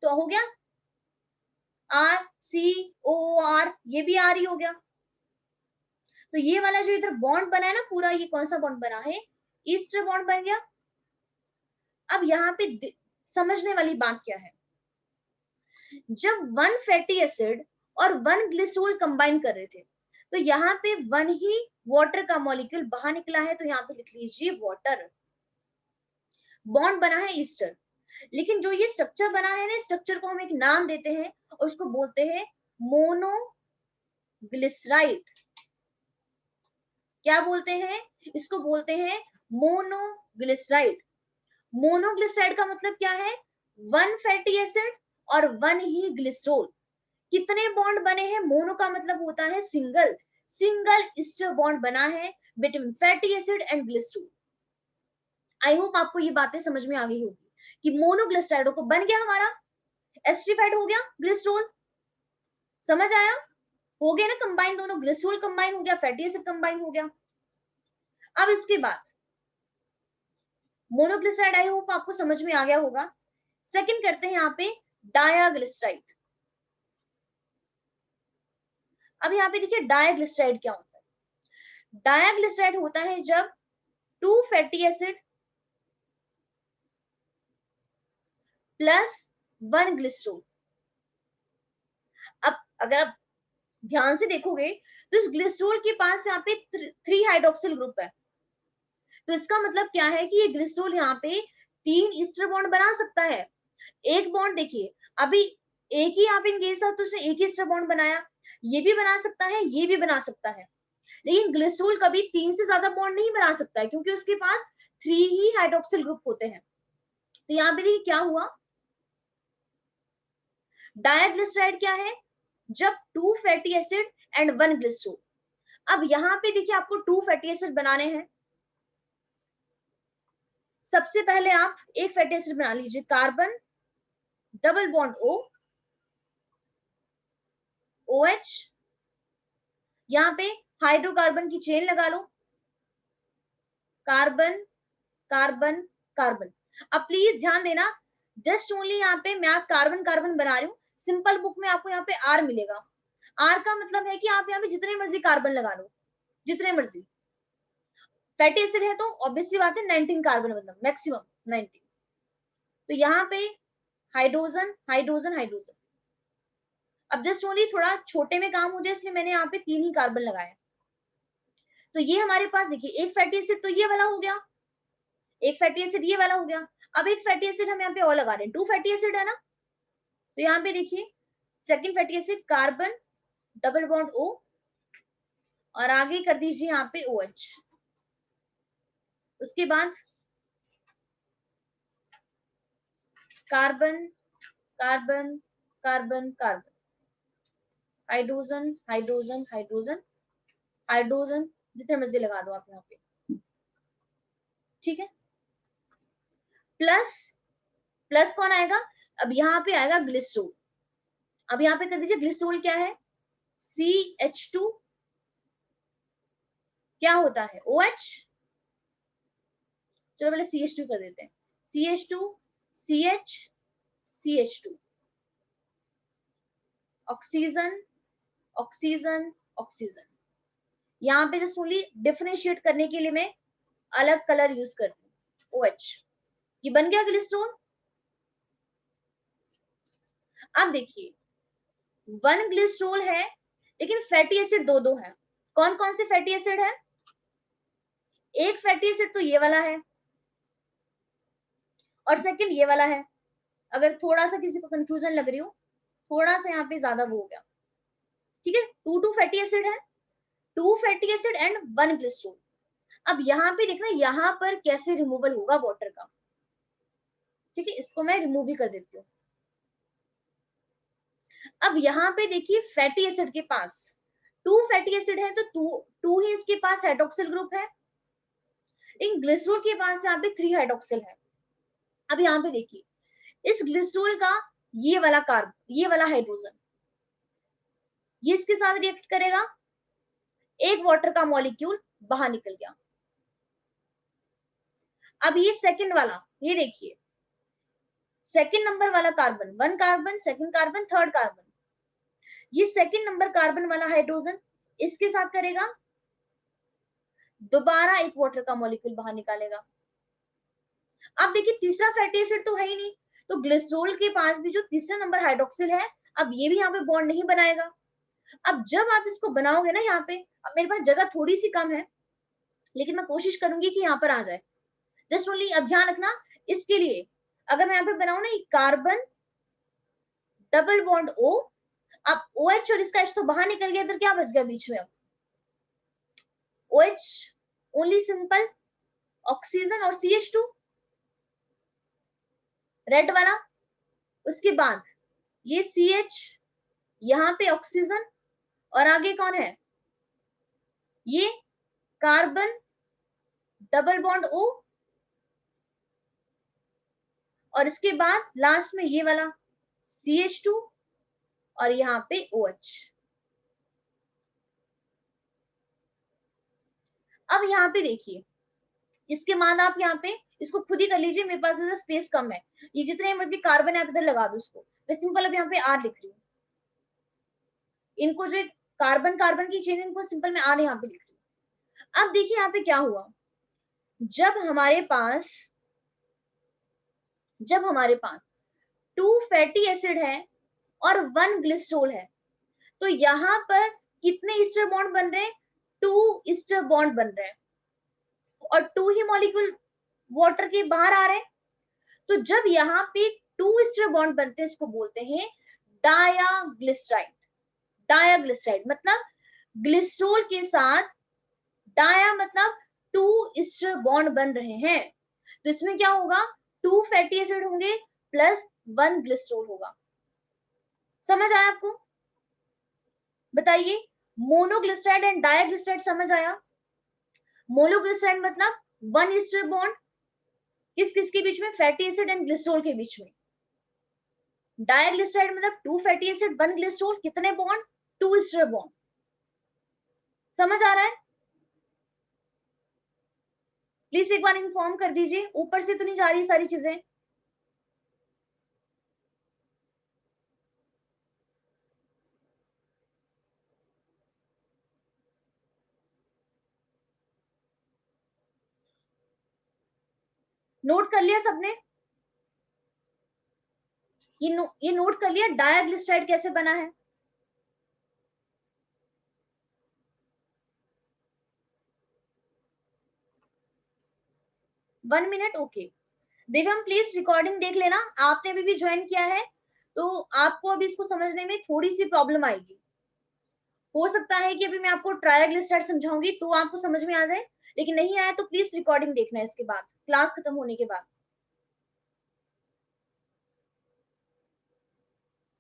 S1: तो हो गया RCOR, ये भी R ही हो गया। तो ये वाला जो इधर बॉन्ड बना है ना पूरा, ये कौन सा बॉन्ड बना है, ईस्टर बॉन्ड बन गया। अब यहाँ पे समझने वाली बात क्या है, जब 1 फैटी एसिड और 1 ग्लिसरॉल कंबाइन कर रहे थे, तो यहाँ पे 1 ही वाटर का मॉलिक्यूल बाहर निकला है, तो यहाँ पे लिख लीजिए वाटर। बॉन्ड बना है ईस्टर, लेकिन जो ये स्ट्रक्चर बना है ना, स्ट्रक्चर को हम एक नाम देते हैं और उसको बोलते हैं मोनोग्लिसराइड। क्या बोलते हैं, इसको बोलते हैं मोनोग्लिसराइड। मोनोग्लिसराइड का मतलब क्या है, 1 फैटी एसिड और 1 ही ग्लिसरॉल। कितने बॉन्ड बने हैं, मोनो का मतलब होता है सिंगल, सिंगल ईस्टर बॉन्ड बना है between fatty acid and glycerol. I hope आपको ये बातें समझ में आ गई होगी कि मोनोग्लिसराइड को बन गया हमारा, एस्ट्रिफाइड हो गया ग्लिसरॉल, समझ आया, हो गया ना कंबाइन, दोनों ग्लिसरॉल कंबाइन हो गया, फैटी एसिड कंबाइन हो गया। अब इसके बाद मोनोग्लिसराइड आई होप आपको समझ में आ गया होगा। सेकंड करते हैं यहाँ पे डायाग्लिसराइड। अब यहाँ पे देखिए डायाग्लिसराइड क्या होता है, डायाग्लिसराइड होता है जब 2 फैटी एसिड प्लस 1 ग्लिसरॉल। अब अगर आप ध्यान से देखोगे तो इस ग्लिसरॉल के पास यहाँ पे 3 हाइड्रोक्सिल ग्रुप है, तो इसका मतलब क्या है कि ये ग्लिसरॉल यहाँ पे 3 ईस्टर बॉन्ड बना सकता है। एक बॉन्ड देखिए, अभी एक ही यहाँ पे इंगेज था तो उसने एक ही ईस्टर बॉन्ड बनाया, ये भी बना सकता है, ये भी बना सकता है, लेकिन ग्लिसरॉल कभी 3 से ज्यादा बॉन्ड नहीं बना सकता है, क्योंकि उसके पास 3 ही हाइड्रोक्सिल ग्रुप होते हैं। तो यहाँ पे देखिए क्या हुआ, डायाग्लिसराइड क्या है, जब 2 फैटी एसिड एंड 1 ग्लिसरॉल। अब यहाँ पे देखिए आपको 2 फैटी एसिड बनाने हैं। सबसे पहले आप एक फैटी एसिड बना लीजिए, carbon double bond O OH, यहाँ पे हाइड्रोकार्बन की चेन लगा लो, कार्बन कार्बन कार्बन। अब प्लीज ध्यान देना, जस्ट ओनली यहाँ पे मैं कार्बन कार्बन बना रही हूँ, सिंपल बुक में आपको यहाँ पे R मिलेगा। R का मतलब है कि आप यहाँ पे जितने मर्जी कार्बन लगा लो, जितने मर्जी। फैटी एसिड है तो ऑब्वियसली बात है 19 कार्बन, मतलब मैक्सिमम 19। तो यहाँ पे हाइड्रोजन हाइड्रोजन हाइड्रोजन। अब जस्ट ओनली थोड़ा छोटे में काम हो जाए इसलिए मैंने यहाँ पे 3 ही कार्बन लगाया। तो ये हमारे पास देखिए एक फैटी एसिड तो ये वाला हो गया, एक फैटी एसिड ये वाला हो गया। अब एक फैटी एसिड हम यहाँ पे और लगा रहे हैं, 2 फैटी एसिड है ना, तो यहाँ पे देखिए second fatty acid carbon double bond O और आगे कर दीजिए यहाँ पे OH। उसके बाद carbon carbon carbon carbon, hydrogen hydrogen hydrogen hydrogen, जितने मर्जी लगा दो आप यहाँ पे, ठीक है। प्लस प्लस कौन आएगा, अब यहाँ पे आएगा ग्लिसरॉल। अब यहाँ पे कर दीजिए ग्लिसरॉल क्या है, CH2 क्या होता है OH, चलो पहले CH2 कर देते हैं, CH2 CH CH2, oxygen oxygen oxygen. यहाँ पे जस्ट ओनली डिफरेंशिएट करने के लिए मैं अलग कलर यूज करती हूँ, OH। ये बन गया ग्लिसरॉल। अब देखिए 1 ग्लिसरॉल है लेकिन फैटी एसिड दो दो है, कौन कौन से फैटी एसिड है, एक फैटी एसिड तो ये वाला है और सेकंड ये वाला है। अगर थोड़ा सा किसी को कंफ्यूजन लग रही हो, थोड़ा सा यहाँ पे ज्यादा वो हो गया, ठीक है। टू फैटी एसिड है, two fatty acid and one glycerol. अब यहाँ पे देखना यहाँ पर कैसे रिमूवल होगा वाटर का, ठीक है। इसको मैं रिमूव ही कर देती हूँ। अब यहाँ पे देखिए फैटी एसिड के पास टू फैटी एसिड है तो टू ही इसके पास हाइड्रोक्सिल ग्रुप है, लेकिन ग्लिसरॉल के पास यहाँ पे थ्री हाइड्रोक्सिल है। अब यहाँ पे देखिए इस ग्लिसरॉल का ये वाला कार्ब, ये वाला हाइड्रोजन, ये इसके साथ रिएक्ट करेगा, एक वाटर का मॉलिक्यूल बाहर निकल गया। अब ये सेकंड वाला, ये देखिए सेकंड नंबर वाला carbon, one carbon, second carbon, third carbon, ये सेकंड नंबर कार्बन वाला हाइड्रोजन इसके साथ करेगा, दोबारा एक वाटर का मॉलिक्यूल बाहर निकालेगा। अब देखिए तीसरा फैटी एसिड तो है ही नहीं, तो ग्लिसरॉल के पास भी जो तीसरा नंबर हाइड्रोक्सिल है, अब ये भी यहाँ पे बॉन्ड नहीं बनाएगा। अब जब आप इसको बनाओगे ना यहाँ पे, अब मेरे पास जगह थोड़ी सी कम है, लेकिन मैं कोशिश करूंगी कि यहाँ पर आ जाए। जस्ट ओनली अब ध्यान रखना इसके लिए, अगर मैं यहाँ पे बनाऊ ना कार्बन डबल बॉन्ड O, अब OH और इसका H तो बाहर निकल गया, इधर क्या बच गया बीच में? अब OH ओनली सिंपल ऑक्सीजन और CH2 रेड वाला, उसके बाद ये CH, यहाँ पे ऑक्सीजन और आगे कौन है? ये कार्बन डबल बॉन्ड O और इसके बाद लास्ट में ये वाला CH2 और यहाँ पे OH। अब यहाँ पे देखिए इसके बाद आप यहाँ पे इसको खुद ही कर लीजिए, मेरे पास इधर स्पेस कम है, ये जितने मर्जी कार्बन आप इधर लगा दो उसको, मैं सिंपल अब यहाँ पे R लिख रही हूँ। इनको जो कार्बन कार्बन की चेन, इनको सिंपल मैं R यहाँ पे लिख रही हूँ। अब देखिए यहाँ पे क्या हुआ, जब हमारे पास टू फैटी एसिड है और वन ग्लिसरॉल है, तो यहाँ पर कितने ईस्टर बॉन्ड बन रहे हैं? टू ईस्टर बॉन्ड बन रहे हैं और टू ही मॉलिक्यूल वाटर के बाहर आ रहे हैं। तो जब यहाँ पे टू ईस्टर बॉन्ड बनते हैं, इसको बोलते हैं डायाग्लिसराइड। डायाग्लिसराइड मतलब ग्लिसरॉल के साथ डाया मतलब टू ईस्टर बॉन्ड बन रहे हैं, तो इसमें क्या होगा? टू फैटी एसिड होंगे प्लस वन ग्लिसरॉल होगा। समझ आया आपको? बताइए, मोनोग्लिसराइड एंड डायाग्लिसराइड समझ आया? मोनोग्लिसराइड मतलब वन ईस्टर बॉन्ड किस किस के बीच में? फैटी एसिड एंड ग्लिसरॉल के बीच में। डायग्लिसराइड मतलब two fatty acid one glycerol, कितने बॉन्ड? Two ester bond. समझ आ रहा है? प्लीज एक बार इन्फॉर्म कर दीजिए, ऊपर से तो नहीं जा रही सारी चीजें। नोट कर लिया सबने? ये नोट कर लिया डायग्लिसराइड कैसे बना है? One minute, okay. Devam please recording देख लेना, आपने अभी भी ज्वाइन किया है तो आपको अभी इसको समझने में थोड़ी सी प्रॉब्लम आएगी। हो सकता है कि अभी मैं आपको ट्रायग्लिसराइड समझाऊंगी तो आपको समझ में आ जाए, लेकिन नहीं आया तो प्लीज रिकॉर्डिंग देखना है इसके बाद, क्लास खत्म होने के बाद।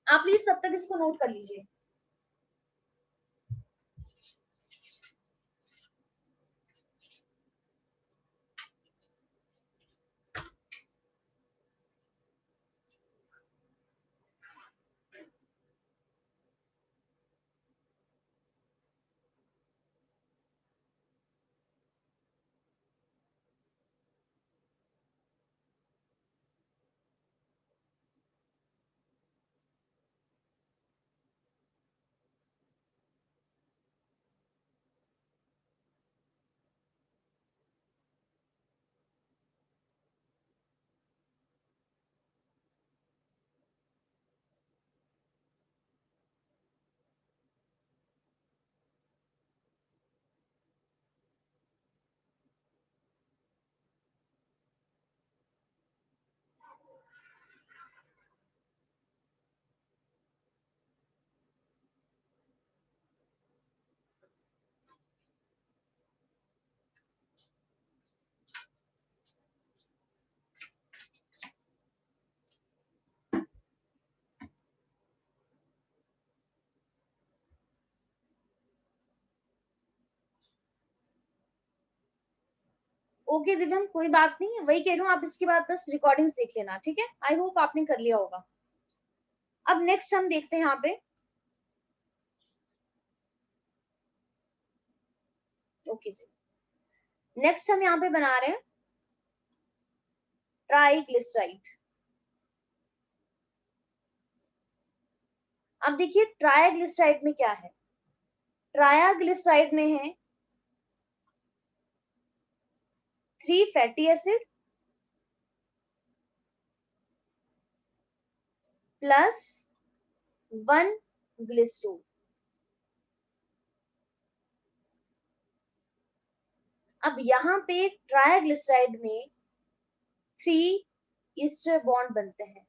S1: आप प्लीज तब तक इसको नोट कर लीजिए। ओके दिव्यम, कोई बात नहीं, वही कह रही हूँ, आप इसके बाद बस रिकॉर्डिंग्स देख लेना, ठीक है। आई होप आपने कर लिया होगा। अब नेक्स्ट हम देखते हैं यहाँ पे, ओके जी, नेक्स्ट हम यहाँ पे बना रहे हैं ट्राइग्लिसराइड। अब देखिए ट्राइग्लिसराइड में क्या है, ट्राइग्लिसराइड में है 3 फैटी एसिड प्लस 1 ग्लिसरॉल। अब यहाँ पे ट्राइग्लिसराइड में 3 ईस्टर बॉन्ड बनते हैं,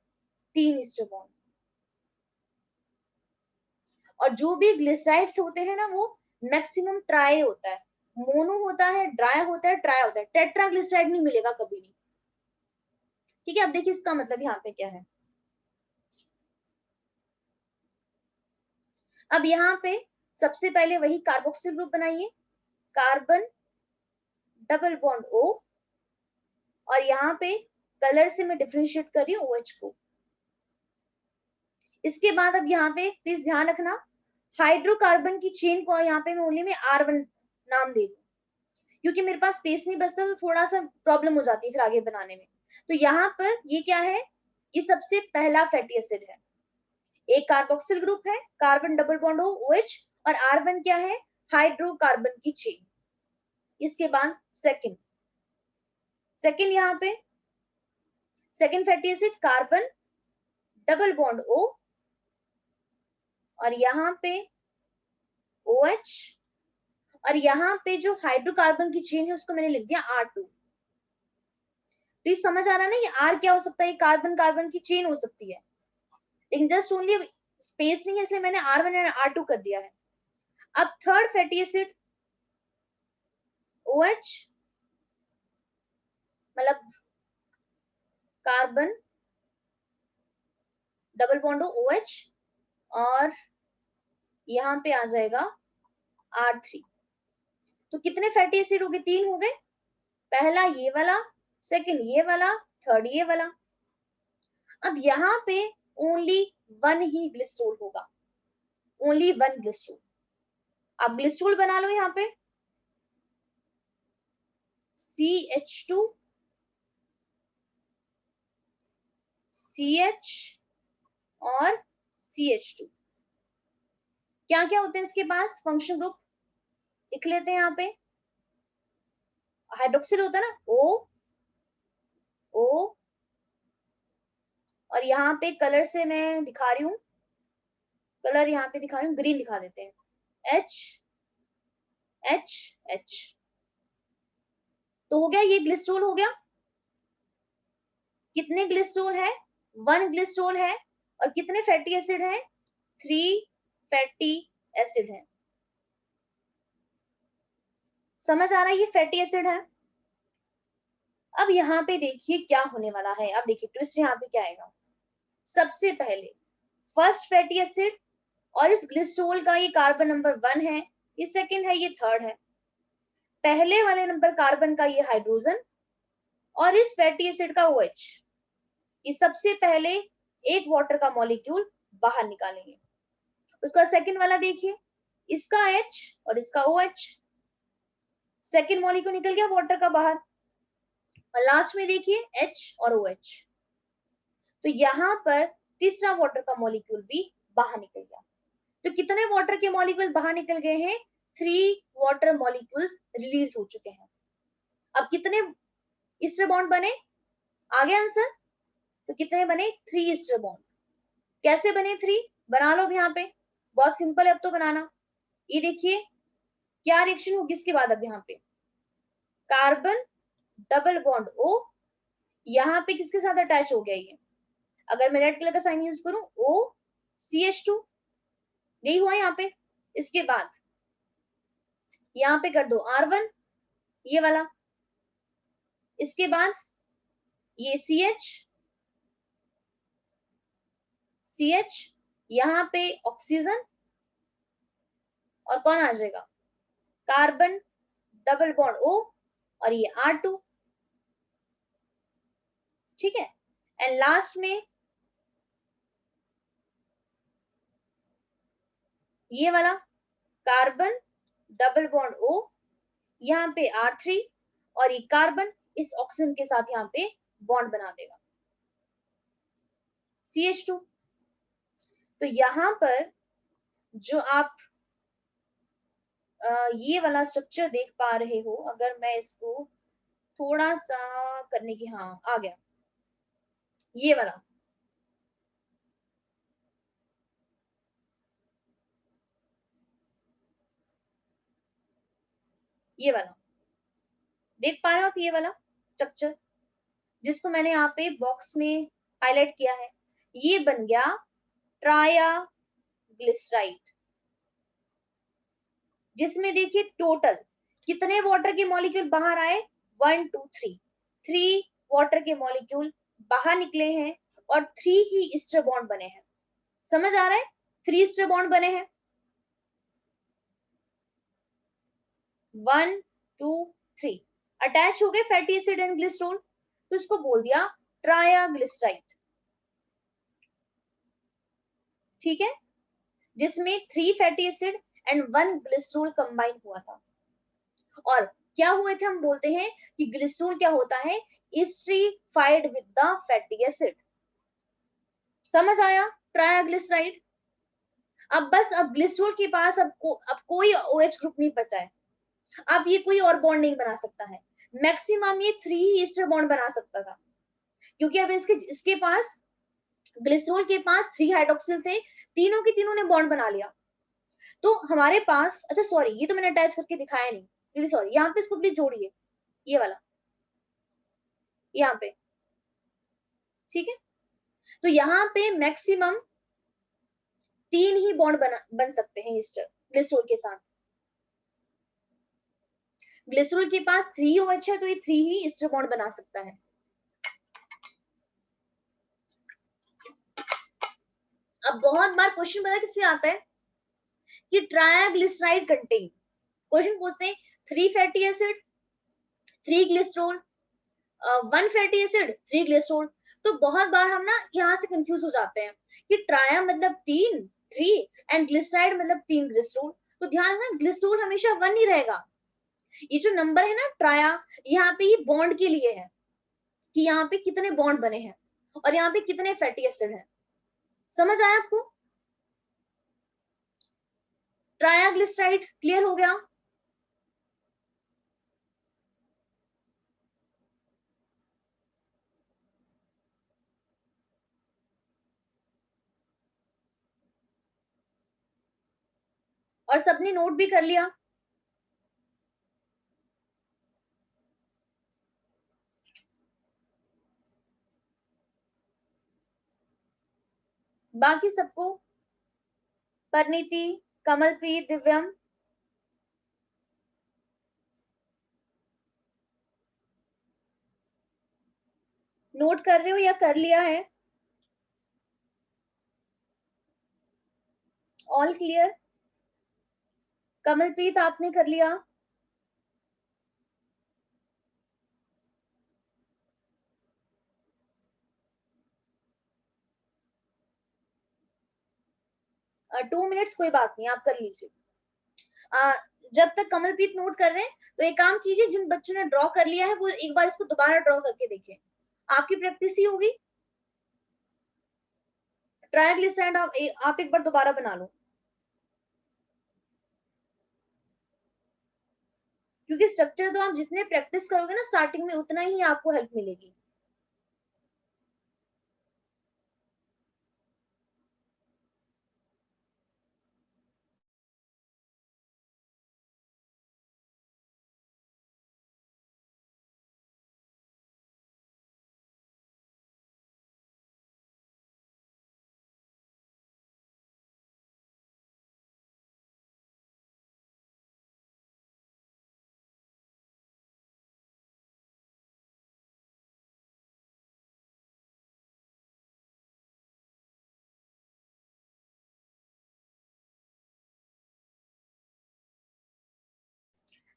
S1: 3 ईस्टर बॉन्ड। और जो भी ग्लिसराइड्स होते हैं ना वो मैक्सिमम ट्राई होता है, मोनो होता है, ड्राई होता है, ट्राई होता है, टेट्राग्लिसराइड नहीं मिलेगा कभी नहीं, ठीक है। अब देखिए इसका मतलब यहाँ पे क्या है। अब यहाँ पे सबसे पहले वही कार्बोक्सिल ग्रुप बनाइए, कार्बन डबल बॉन्ड O, और यहाँ पे कलर से मैं डिफरेंशिएट कर रही हूँ OH को। इसके बाद अब यहाँ पे प्लीज ध्यान रखना, हाइड्रोकार्बन की चेन को यहाँ पे मैं ओनली में R1 नाम दे दूं, क्योंकि मेरे पास स्पेस नहीं बचता तो थोड़ा सा प्रॉब्लम हो जाती है फिर आगे बनाने में। तो यहाँ पर ये क्या है, ये सबसे पहला फैटी एसिड है, एक कार्बोक्सिल ग्रुप है, कार्बन डबल बॉन्ड OH, और R1 क्या है, हाइड्रोकार्बन की चेन। इसके बाद सेकंड यहाँ पे second fatty acid carbon double bond O, और यहाँ पे OH, और यहाँ पे जो हाइड्रोकार्बन की चेन है उसको मैंने लिख दिया R2। प्लीज समझ आ रहा है ना, ये R क्या हो सकता है, कार्बन कार्बन की चेन हो सकती है, लेकिन जस्ट ओनली स्पेस नहीं है इसलिए मैंने R1 और R2 कर दिया है। अब थर्ड फैटी एसिड OH, मतलब कार्बन डबल बॉन्ड OH, और यहाँ पे आ जाएगा R3। तो कितने फैटी एसिड हो गए, 3 हो गए, पहला ये वाला, सेकंड ये वाला, थर्ड ये वाला। अब यहाँ पे ओनली 1 ही ग्लिसरॉल होगा, ओनली 1 ग्लिसरॉल। अब ग्लिसरॉल बना लो यहाँ पे, CH2 CH और CH2। क्या क्या होते हैं इसके पास फंक्शन ग्रुप, लिख लेते हैं यहाँ पे। हाइड्रोक्सिल होता है ना O O, और यहाँ पे कलर से मैं दिखा रही हूँ, कलर यहाँ पे दिखा रही हूँ, ग्रीन दिखा देते हैं, H H H। तो हो गया, ये ग्लिसरॉल हो गया। कितने ग्लिसरॉल है, 1 ग्लिसरॉल है, और कितने फैटी एसिड है, 3 फैटी एसिड है। समझ आ रहा है, ये फैटी एसिड है। अब यहाँ पे देखिए क्या होने वाला है, अब देखिए ट्विस्ट यहाँ पे क्या आएगा। सबसे पहले फर्स्ट फैटी एसिड, और इस ग्लिसरॉल का ये कार्बन नंबर 1 है, ये सेकंड है, ये थर्ड है। पहले वाले नंबर कार्बन का ये हाइड्रोजन, और इस फैटी एसिड का OH। ये सबसे पहले एक वाटर का मॉलिक्यूल बाहर निकालेंगे। उसका सेकंड वाला देखिए, इसका H और इसका OH, सेकंड मॉलिक्यूल निकल गया वाटर का बाहर, और लास्ट में देखिए H और OH। तो यहाँ पर तीसरा वाटर का मॉलिक्यूल भी बाहर निकल गया। तो कितने वाटर के मॉलिक्यूल बाहर निकल गए हैं, 3 वाटर मॉलिक्यूल्स रिलीज हो चुके हैं। अब कितने ईस्टर बॉन्ड बने, आगे आंसर, तो कितने बने, 3 ईस्टर बॉन्ड। कैसे बने 3, बना लो यहाँ पे, बहुत सिंपल है अब तो बनाना। ये देखिए क्या रिएक्शन होगी इसके बाद, अब यहाँ पे कार्बन डबल बॉन्ड O यहाँ पे किसके साथ अटैच हो गया ये, अगर मैं रेड कलर का साइन यूज करूं O CH2, यही हुआ यहाँ पे। इसके बाद यहाँ पे कर दो R1 ये वाला, इसके बाद ये CH यहाँ पे ऑक्सीजन, और कौन आ जाएगा, कार्बन डबल बॉन्ड O, और ये R2। ठीक है। एंड लास्ट में ये वाला कार्बन डबल बॉन्ड O, यहाँ पे R3, और ये कार्बन इस ऑक्सीजन के साथ यहाँ पे बॉन्ड बना देगा CH2। तो यहाँ पर जो आप ये वाला स्ट्रक्चर देख पा रहे हो, अगर मैं इसको थोड़ा सा करने की, हाँ आ गया ये वाला, ये वाला देख पा रहे हो आप, ये वाला स्ट्रक्चर जिसको मैंने यहाँ पे बॉक्स में हाईलाइट किया है, ये बन गया ट्राया ग्लिसराइड, जिसमें देखिए टोटल कितने वाटर के मॉलिक्यूल बाहर आए, 1 2 3 वाटर के मॉलिक्यूल बाहर निकले हैं और 3 ही ईस्टर बॉन्ड बने हैं। समझ आ रहा है, 3 ईस्टर बॉन्ड बने हैं, 1 2 3 अटैच हो गए फैटी एसिड एंड ग्लिसरॉल, तो इसको बोल दिया ट्रायाग्लिसराइड। ठीक है, जिसमें 3 fatty acid and 1 glycerol combine हुआ था। और क्या हुए थे, हम बोलते हैं कि ग्लिसरॉल क्या होता है, esterified with the fatty acid. समझ आया, ट्रायाग्लिसराइड। अब बस अब ग्लिसरॉल के पास अब कोई OH ग्रुप नहीं बचा है, अब ये कोई और बॉन्ड नहीं बना सकता है, मैक्सिमम ये 3 ही ईस्टर बॉन्ड बना सकता था, क्योंकि अब इसके पास ग्लिसरॉल के पास 3 हाइड्रोक्सिल थे, तीनों की तीनों ने बॉन्ड बना लिया। तो हमारे पास, अच्छा सॉरी ये तो मैंने अटैच करके दिखाया नहीं, रियली सॉरी, यहाँ पे इसको प्लीज जोड़िए, ये वाला यहाँ पे। ठीक है, तो यहाँ पे मैक्सिमम 3 ही बॉन्ड बन सकते हैं ईस्टर ग्लिसरॉल के साथ। ग्लिसरॉल के पास 3 OH है, तो ये 3 ही ईस्टर बॉन्ड बना सकता है। अब बहुत बार क्वेश्चन पता किस पे आता है कि ट्रायाग्लिसराइड कंटेन, क्वेश्चन पूछते हैं 3 fatty acid 3 glycerol, 1 fatty acid 3 glycerol. तो बहुत बार हम ना यहाँ से कंफ्यूज हो जाते हैं कि ट्राया मतलब 3 एंड ग्लिसराइड मतलब 3 ग्लिसरॉल। तो ध्यान रखना, ग्लिसरॉल हमेशा 1 ही रहेगा। ये जो नंबर है ना ट्राया, यहाँ पे ये बॉन्ड के लिए है कि यहाँ पे कितने बॉन्ड बने हैं और यहाँ पे कितने फैटी एसिड हैं। समझ आया आपको, ट्रायाग्लिसराइड क्लियर हो गया। और सबने नोट भी कर लिया, बाकी सबको, परिणीति, कमलप्रीत, दिव्यम, नोट कर रहे हो या कर लिया है, ऑल क्लियर। कमलप्रीत आपने कर लिया, टू मिनट्स कोई बात नहीं, आप कर लीजिए। जब तक कमलप्रीत नोट कर रहे हैं, तो एक काम कीजिए, जिन बच्चों ने ड्रॉ कर लिया है वो एक बार इसको दोबारा ड्रॉ करके देखें, आपकी प्रैक्टिस ही होगी। ट्रायग्लिसराइड आप एक बार दोबारा बना लो, क्योंकि स्ट्रक्चर तो आप जितने प्रैक्टिस करोगे ना स्टार्टिंग में, उतना ही आपको हेल्प मिलेगी।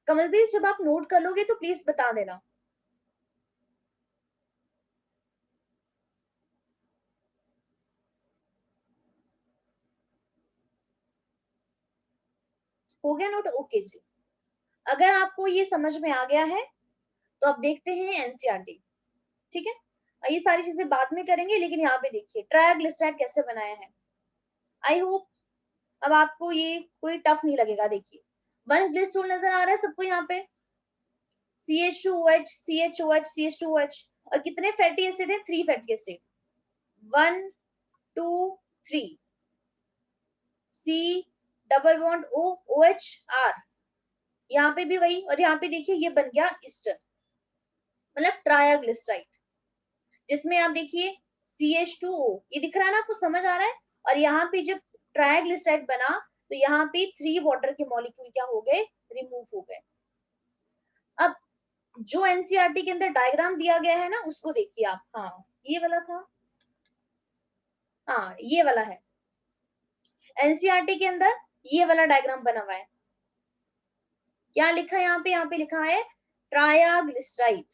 S1: कमलप्रीत जब आप नोट कर लोगे तो प्लीज बता देना। हो गया नोट? ओके जी। अगर आपको ये समझ में आ गया है तो अब देखते हैं एनसीईआरटी। ठीक है, ये सारी चीजें बाद में करेंगे, लेकिन यहाँ पे देखिए ट्राइग्लिसराइड कैसे बनाया है। आई होप अब आपको ये कोई टफ नहीं लगेगा। देखिए 1 ग्लिसरॉल नजर आ रहा है सबको यहाँ पे, CH2OH CHOH CH2OH, और कितने फैटी एसिड है? 3 fatty acid, 1 2 3, C double bond O OH R, यहाँ पे भी वही, और यहाँ पे देखिए ये बन गया ईस्टर, मतलब ट्राइग्लिसराइड, जिसमें आप देखिए CH2O ये दिख रहा है ना आपको, समझ आ रहा है? और यहाँ पे जब ट्राइग्लिसराइड बना तो यहाँ पे 3 वाटर के मॉलिक्यूल क्या हो गए? रिमूव हो गए। अब जो एनसीईआरटी के अंदर डायग्राम दिया गया है ना उसको देखिए आप। हाँ ये वाला था, हाँ ये वाला है एनसीईआरटी के अंदर, ये वाला डायग्राम बना हुआ है। क्या लिखा है यहाँ पे? यहाँ पे लिखा है ट्राइग्लिसराइड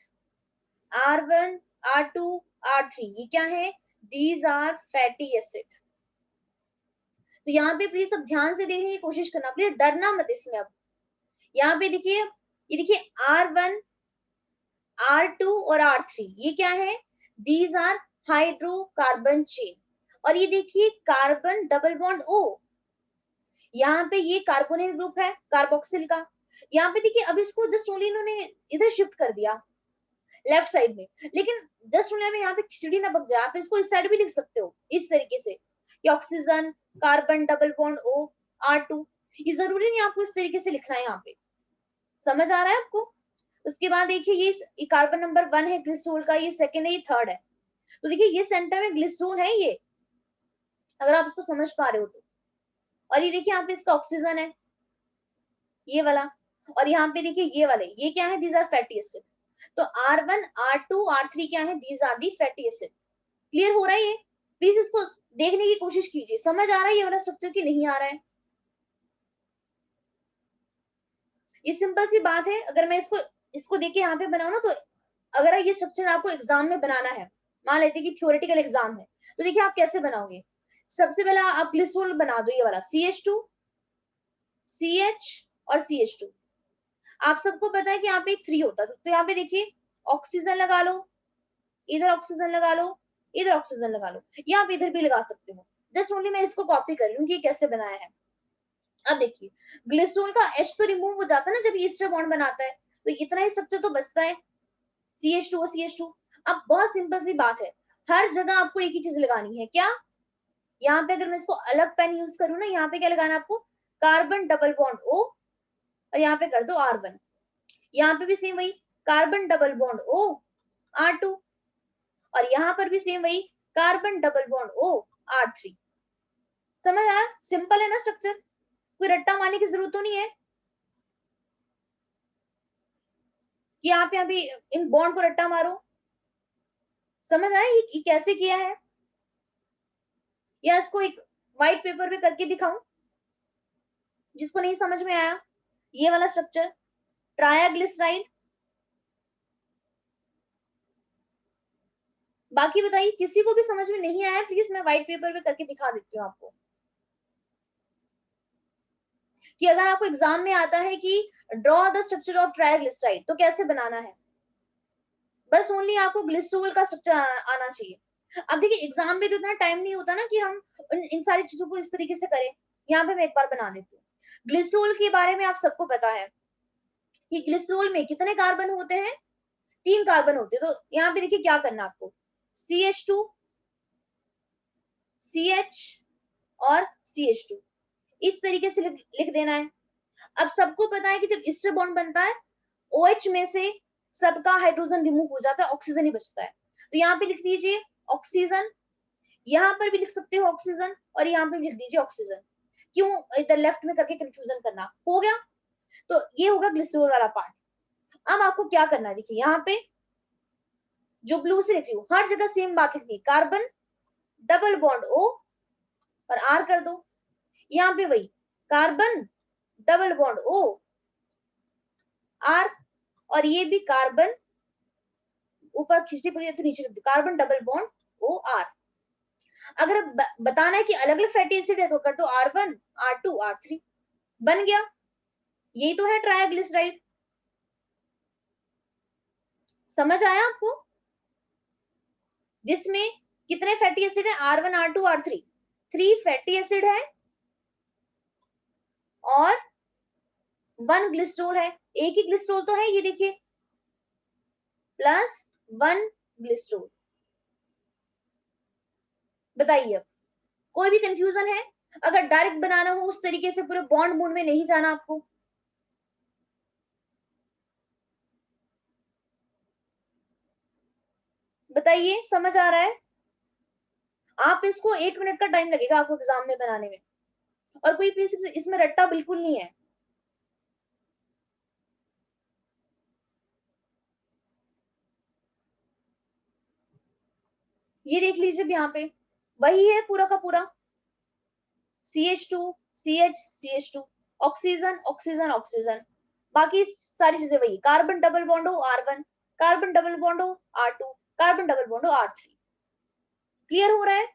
S1: R1 R2 R3, ये क्या है? These are fatty acid. तो यहाँ पे प्लीज सब ध्यान से देखने की कोशिश करना, प्लीज डरना मत इसमें। अब यहाँ पे देखिए, ये देखिए R1 R2 और R3, ये क्या है? These are hydrocarbon chain. और ये देखिए कार्बन डबल बॉन्ड O, यहाँ पे ये कार्बोनिल ग्रुप है कार्बोक्सिल का। यहाँ पे देखिए अब इसको जस्ट ओनली इन्होंने इधर शिफ्ट कर दिया लेफ्ट साइड में, लेकिन जस्ट ओनली यहाँ पे खिचड़ी ना पक जाए, आप इसको इस साइड भी लिख सकते हो इस तरीके से कि oxygen carbon double bond O R2। ये जरूरी नहीं आपको इस तरीके से लिखना है यहाँ पे, समझ आ रहा है आपको? उसके बाद देखिए ये कार्बन नंबर 1 है ग्लिसरॉल का, ये सेकंड है, ये थर्ड है। तो देखिए ये सेंटर में ग्लिसरॉल है ये, अगर आप इसको समझ पा रहे हो तो। और ये देखिए यहाँ पे इसका ऑक्सीजन है ये वाला, और यहाँ पे देखिए ये वाले, ये क्या है? These are fatty acid. तो R1 R2 R3 क्या है? These are the fatty acid. Clear हो रहा है ये? प्लीज इसको देखने की कोशिश कीजिए, समझ आ रहा है ये वाला स्ट्रक्चर की नहीं आ रहा है? ये सिंपल सी बात है। अगर मैं इसको देख के यहाँ पे बनाऊ ना, तो अगर ये स्ट्रक्चर आपको एग्जाम में बनाना है, मान लेते कि थ्योरेटिकल एग्जाम है, तो देखिए आप कैसे बनाओगे। सबसे पहले आप ग्लिसरॉल बना दो, ये वाला CH2 CH और CH2। आप सबको पता है कि यहाँ पे 3 होता है, तो यहाँ पे देखिए ऑक्सीजन लगा लो, इधर ऑक्सीजन लगा लो, इधर ऑक्सीजन लगा लो, या आप इधर भी लगा सकते हो। जस्ट ओनली मैं इसको कॉपी कर रही हूँ कि कैसे बनाया है। अब देखिए ग्लिसरॉल का H तो रिमूव हो जाता है ना जब ईस्टर बॉन्ड बनाता है, तो इतना ही स्ट्रक्चर तो बचता है, CH2 और CH2। अब बहुत सिंपल सी बात है, हर जगह आपको एक ही चीज लगानी है। क्या? यहाँ पे अगर मैं इसको अलग पेन यूज करूँ ना, यहाँ पे क्या लगाना है आपको? कार्बन डबल बॉन्ड O, और यहाँ पे कर दो R1। यहाँ पे भी सेम वही carbon double bond O R2, और यहाँ पर भी सेम वही carbon double bond O R3। समझ आया? सिंपल है ना स्ट्रक्चर, कोई रट्टा मारने की जरूरत तो नहीं है कि आप यहाँ पे इन बॉन्ड को रट्टा मारो। समझ आया ये कैसे किया है? या इसको एक व्हाइट पेपर पे करके दिखाऊं जिसको नहीं समझ में आया? ये वाला स्ट्रक्चर ट्राइग्लिसराइड। बाकी बताइए, किसी को भी समझ में नहीं आया प्लीज मैं व्हाइट पेपर पे करके दिखा देती हूँ आपको, कि अगर आपको एग्जाम में आता है कि draw the structure of triglyceride तो कैसे बनाना है। बस ओनली आपको ग्लिसरॉल का स्ट्रक्चर आना चाहिए। अब देखिए एग्जाम में तो इतना टाइम नहीं होता ना कि हम इन सारी चीजों को इस तरीके से करें। यहाँ पे मैं एक बार बना देती हूँ। ग्लिसरॉल के बारे में आप सबको पता है कि ग्लिसरॉल में कितने कार्बन होते हैं? 3 कार्बन होते हैं। तो यहाँ पे देखिए क्या करना आपको, CH2 CH और CH2 इस तरीके से लिख देना है। अब सबको पता है कि जब ईस्टर बॉन्ड बनता है OH में से सबका हाइड्रोजन रिमूव हो जाता है, ऑक्सीजन ही बचता है। तो यहाँ पे लिख दीजिए ऑक्सीजन, यहाँ पर भी लिख सकते हो ऑक्सीजन, और यहाँ पे भी लिख दीजिए ऑक्सीजन। क्यों इधर लेफ्ट में करके कंफ्यूजन करना? हो गया? तो ये होगा ग्लिसरॉल वाला पार्ट। अब आपको क्या करना है, देखिए यहाँ पे जो ब्लू से लिख रही हूँ हर जगह सेम बात लिखनी, कार्बन डबल बॉन्ड O और R कर दो। यहाँ पे वही carbon double bond O R, और ये भी कार्बन ऊपर खिचड़ी पड़ी है तो नीचे carbon double bond O R। अगर बताना है कि अलग अलग फैटी एसिड है तो कर दो R1 R2 R3, बन गया। यही तो है ट्राइग्लिसराइड। समझ आया आपको? जिसमें कितने फैटी एसिड है? R1 R2 R3, 3 fatty acid है और 1 ग्लिसरॉल है। एक ही ग्लिसरॉल तो है, ये देखिए, प्लस 1 ग्लिसरॉल। बताइए अब कोई भी कंफ्यूजन है? अगर डायरेक्ट बनाना हो उस तरीके से, पूरे बॉन्ड मोड में नहीं जाना आपको। बताइए, समझ आ रहा है? आप इसको 8 मिनट का टाइम लगेगा आपको एग्जाम में बनाने में, और कोई पीस इसमें रट्टा बिल्कुल नहीं है। ये देख लीजिए यहाँ पे, वही है पूरा का पूरा, CH2 CH CH2, oxygen oxygen oxygen, बाकी सारी चीजें वही। कार्बन डबल बॉन्ड हो R1, कार्बन डबल बॉन्ड हो R2, कार्बन डबल बॉन्ड हो R3। क्लियर हो रहा है?
S2: Yes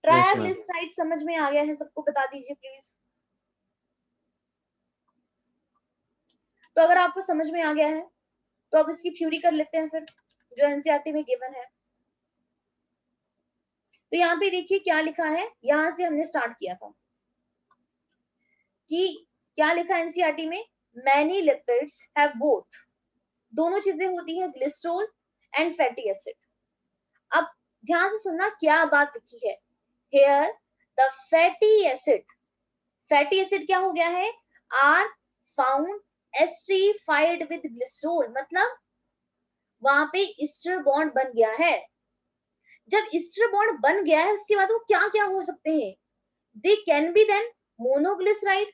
S2: ma'am.
S1: ट्राइग्लिसराइड समझ में आ गया है सबको? बता दीजिए प्लीज। तो अगर आपको समझ में आ गया है तो अब इसकी थ्योरी कर लेते हैं फिर, जो एनसीईआरटी में गिवन है। तो यहाँ पे देखिए क्या लिखा है, यहां से हमने स्टार्ट किया था कि क्या लिखा एनसीईआरटी में, मैनी लिपिड्स हैव बोथ, दोनों चीजें होती हैं, ग्लिसरॉल एंड फैटी एसिड। अब ध्यान से सुनना क्या बात लिखी है, here the fatty acid, fatty acid क्या हो गया है, are found esterified with glycerol, मतलब वहां पे ईस्टर बॉन्ड बन गया है। जब ईस्टर बॉन्ड बन गया है उसके बाद वो क्या क्या हो सकते हैं, they can be then monoglyceride,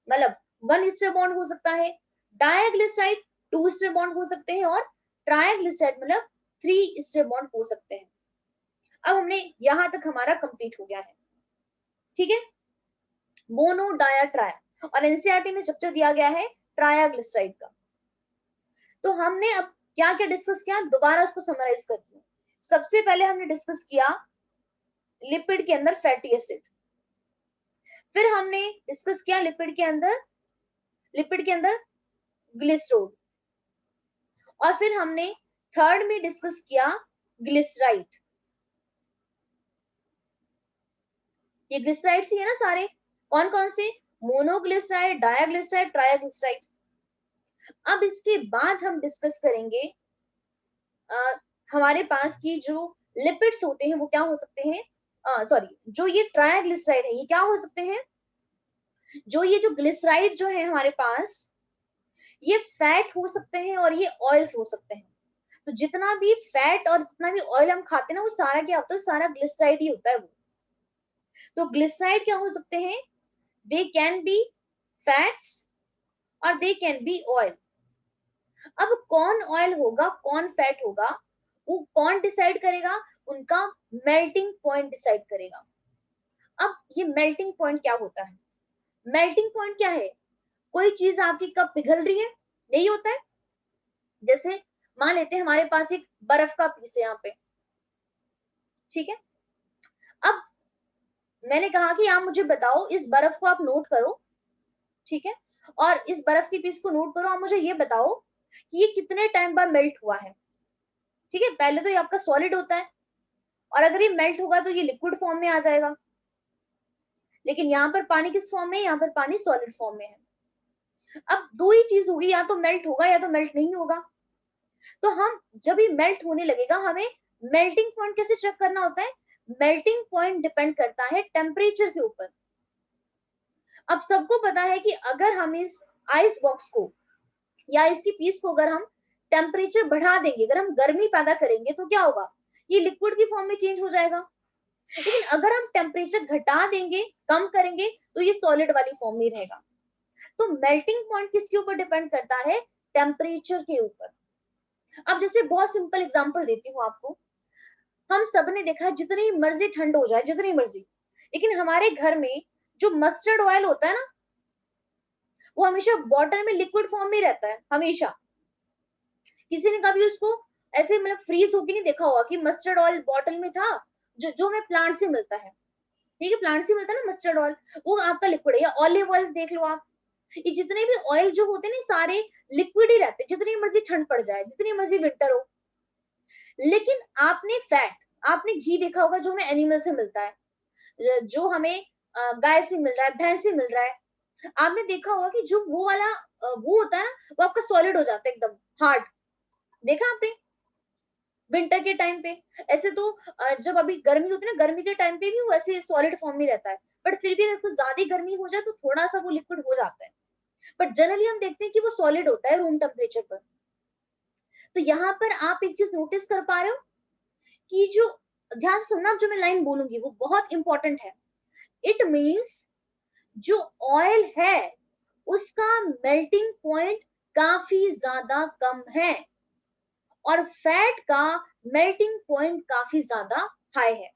S1: मतलब 1 ईस्टर बॉन्ड हो सकता है, डाइग्लिसराइड 2 ईस्टर बॉन्ड हो सकते हैं, और ट्राइग्लिसराइड मतलब 3 ईस्टर बॉन्ड हो सकते हैं। अब हमने यहां तक हमारा कंप्लीट हो गया है, ठीक है, मोनो डाया ट्राय, और एनसीईआरटी में स्ट्रक्चर दिया गया है ट्रायाग्लिसराइड का। तो हमने अब क्या क्या डिस्कस किया, दोबारा उसको समराइज करती हूँ। सबसे पहले हमने डिस्कस किया लिपिड के अंदर फैटी एसिड, फिर हमने डिस्कस किया लिपिड के अंदर ग्लिसरॉल, और फिर हमने थर्ड में डिस्कस किया ग्लिसराइड। ये ग्लिसराइड ही है ना सारे, कौन कौन से, मोनोग्लिसराइड, डायाग्लिसराइड, ट्रायाग्लिसराइड। अब इसके बाद हम डिस्कस करेंगे हमारे पास की जो लिपिड्स होते हैं वो क्या हो सकते हैं, सॉरी, जो ये ट्रायाग्लिसराइड है ये क्या हो सकते हैं, जो ये जो ग्लिसराइड जो है हमारे पास, ये फैट हो सकते हैं और ये ऑयल्स हो सकते हैं। तो जितना भी फैट और जितना भी ऑयल हम खाते हैं ना, वो सारा क्या होता है, सारा ग्लिसराइड ही होता है वो। तो ग्लिसराइड क्या हो सकते हैं, दे कैन बी फैट्स और दे कैन बी ऑयल। अब कौन ऑयल होगा कौन फैट होगा, वो कौन डिसाइड करेगा, उनका मेल्टिंग पॉइंट डिसाइड करेगा। अब ये मेल्टिंग पॉइंट क्या होता है, मेल्टिंग पॉइंट क्या है, कोई चीज आपकी कब पिघल रही है, यही होता है। जैसे मान लेते हैं हमारे पास एक बर्फ का पीस है यहाँ पे, ठीक है, अब मैंने कहा कि आप मुझे बताओ, इस बर्फ को आप नोट करो, ठीक है, और इस बर्फ के पीस को नोट करो, आप मुझे ये बताओ कि ये कितने टाइम बाद मेल्ट हुआ है। ठीक है, पहले तो ये आपका सॉलिड होता है, और अगर ये मेल्ट होगा तो ये लिक्विड फॉर्म में आ जाएगा, लेकिन यहाँ पर पानी किस फॉर्म में है, यहाँ पर पानी सॉलिड फॉर्म में है। अब दो ही चीज होगी, या तो मेल्ट होगा या तो मेल्ट नहीं होगा। तो हम जब ये मेल्ट होने लगेगा, हमें मेल्टिंग पॉइंट कैसे चेक करना होता है, मेल्टिंग पॉइंट डिपेंड करता है टेम्परेचर के ऊपर। अब सबको पता है कि अगर हम इस आइस बॉक्स को या इसकी पीस को अगर हम टेम्परेचर बढ़ा देंगे, अगर हम गर्मी पैदा करेंगे, तो क्या होगा, ये लिक्विड की फॉर्म में चेंज हो जाएगा। लेकिन अगर हम टेम्परेचर घटा देंगे, कम करेंगे, तो ये सॉलिड वाली फॉर्म में रहेगा। तो मेल्टिंग पॉइंट किसके ऊपर डिपेंड करता है, टेम्परेचर के ऊपर। अब जैसे बहुत सिंपल एग्जांपल देती हूँ आपको, हम सब ने देखा है जितनी मर्जी ठंड हो जाए, जितनी मर्जी, लेकिन हमारे घर में जो मस्टर्ड ऑयल होता है ना, वो हमेशा बॉटल में लिक्विड फॉर्म में रहता है हमेशा। किसी ने कभी उसको ऐसे मतलब फ्रीज होके नहीं देखा होगा कि मस्टर्ड ऑयल बॉटल में था, जो जो हमें प्लांट से मिलता है, ठीक है, प्लांट से मिलता है ना मस्टर्ड ऑयल, वो आपका लिक्विड है। या ऑलिव ऑयल देख लो आप, ये जितने भी ऑयल जो होते हैं ना सारे लिक्विड ही रहते हैं, जितनी मर्जी ठंड पड़ जाए, जितनी मर्जी विंटर हो। लेकिन आपने फैट, आपने घी देखा होगा जो हमें एनिमल से मिलता है, जो हमें गाय से मिल रहा है, भैंस से मिल रहा है, आपने देखा होगा कि जो वो वाला वो होता है ना, वो आपका सॉलिड हो जाता है एकदम हार्ड। देखा आपने विंटर के टाइम पे? ऐसे तो जब अभी गर्मी होती है ना, गर्मी के टाइम पे भी वो ऐसे सॉलिड फॉर्म में रहता है, बट फिर भी अगर कुछ ज्यादा गर्मी हो जाए तो थोड़ा सा वो लिक्विड हो जाता है, बट जनरली हम देखते हैं कि वो सॉलिड होता है रूम टेम्परेचर पर। तो यहाँ पर आप एक चीज नोटिस कर पा रहे हो कि जो, ध्यान से सुनना जो मैं लाइन बोलूंगी वो बहुत इंपॉर्टेंट है। इट मीन्स जो ऑयल है उसका मेल्टिंग पॉइंट काफी ज्यादा कम है और फैट का मेल्टिंग पॉइंट काफी ज्यादा हाई है।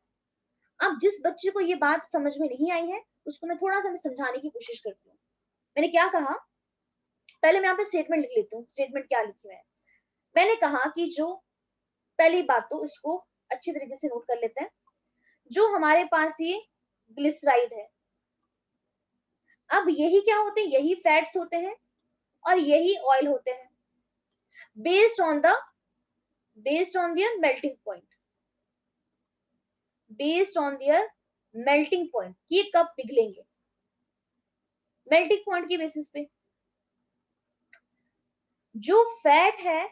S1: अब जिस बच्चे को ये बात समझ में नहीं आई है उसको मैं थोड़ा सा समझाने की कोशिश करती हूँ। मैंने क्या कहा, पहले मैं यहाँ पे स्टेटमेंट लिख लेती हूँ, स्टेटमेंट क्या लिखी है। मैंने कहा कि जो पहली बात तो उसको अच्छी तरीके से नोट कर लेते हैं, जो हमारे पास ये ग्लिसराइड है, अब यही क्या होते हैं, यही फैट्स होते हैं और यही ऑयल होते हैं based on their melting point, based on their melting point, ये कब पिघलेंगे, मेल्टिंग पॉइंट के बेसिस पे। जो फैट है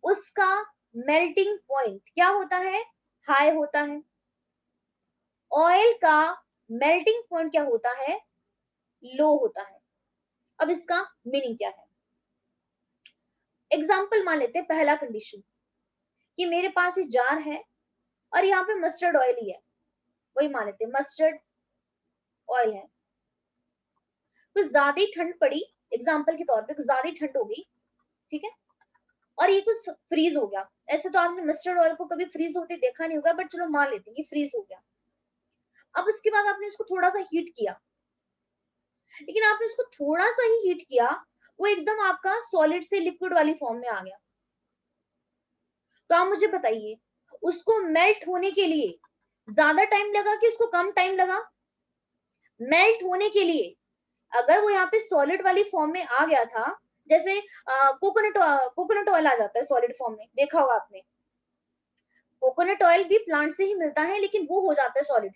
S1: उसका मेल्टिंग पॉइंट क्या होता है, हाई होता है। ऑयल का मेल्टिंग पॉइंट क्या होता है, लो होता है। अब इसका मीनिंग क्या है, एग्जाम्पल मान लेते हैं, पहला कंडीशन कि मेरे पास ये जार है और यहाँ पे मस्टर्ड ऑयल ही है, वही मान लेते हैं मस्टर्ड ऑयल है। कुछ ज्यादा ही ठंड पड़ी, एग्जाम्पल के तौर पे कुछ ज्यादा ही ठंड हो गई, ठीक है, और ये कुछ फ्रीज हो गया। ऐसे तो आपने मस्टर्ड ऑयल को कभी फ्रीज होते देखा नहीं होगा, बट चलो मान लेते हैं कि फ्रीज हो गया। अब उसके बाद आपने उसको थोड़ा सा हीट किया, लेकिन आपने उसको थोड़ा सा ही हीट किया, वो एकदम आपका सॉलिड से लिक्विड वाली फॉर्म में आ गया। तो आप मुझे बताइए उसको मेल्ट होने के लिए ज्यादा टाइम लगा कि उसको कम टाइम लगा? मेल्ट होने के लिए अगर वो यहाँ पे सॉलिड वाली फॉर्म में आ गया था, जैसे कोकोनट ऑयल आ जाता है सॉलिड फॉर्म में, देखा होगा आपने। कोकोनट ऑयल भी प्लांट से ही मिलता है लेकिन वो हो जाता है सॉलिड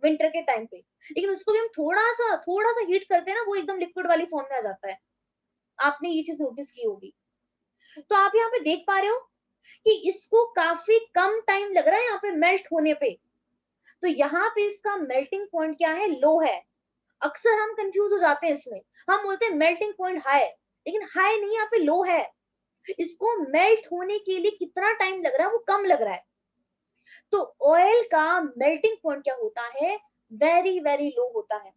S1: विंटर के टाइम पे, लेकिन उसको भी हम थोड़ा सा हीट करते हैं ना, वो एकदम लिक्विड वाली फॉर्म में आ जाता है। आपने ये चीज नोटिस की होगी। तो आप यहाँ पे देख पा रहे हो कि इसको काफी कम टाइम लग रहा है यहाँ पे मेल्ट होने पे, तो यहाँ पे इसका मेल्टिंग पॉइंट क्या है, लो है। अक्सर हम कंफ्यूज हो जाते हैं इसमें, हम बोलते हैं मेल्टिंग पॉइंट हाई, लेकिन हाई नहीं, यहाँ पे लो है। इसको मेल्ट होने के लिए कितना टाइम लग रहा है, वो कम लग रहा है। तो ऑयल का मेल्टिंग पॉइंट क्या होता है, वेरी वेरी लो होता है।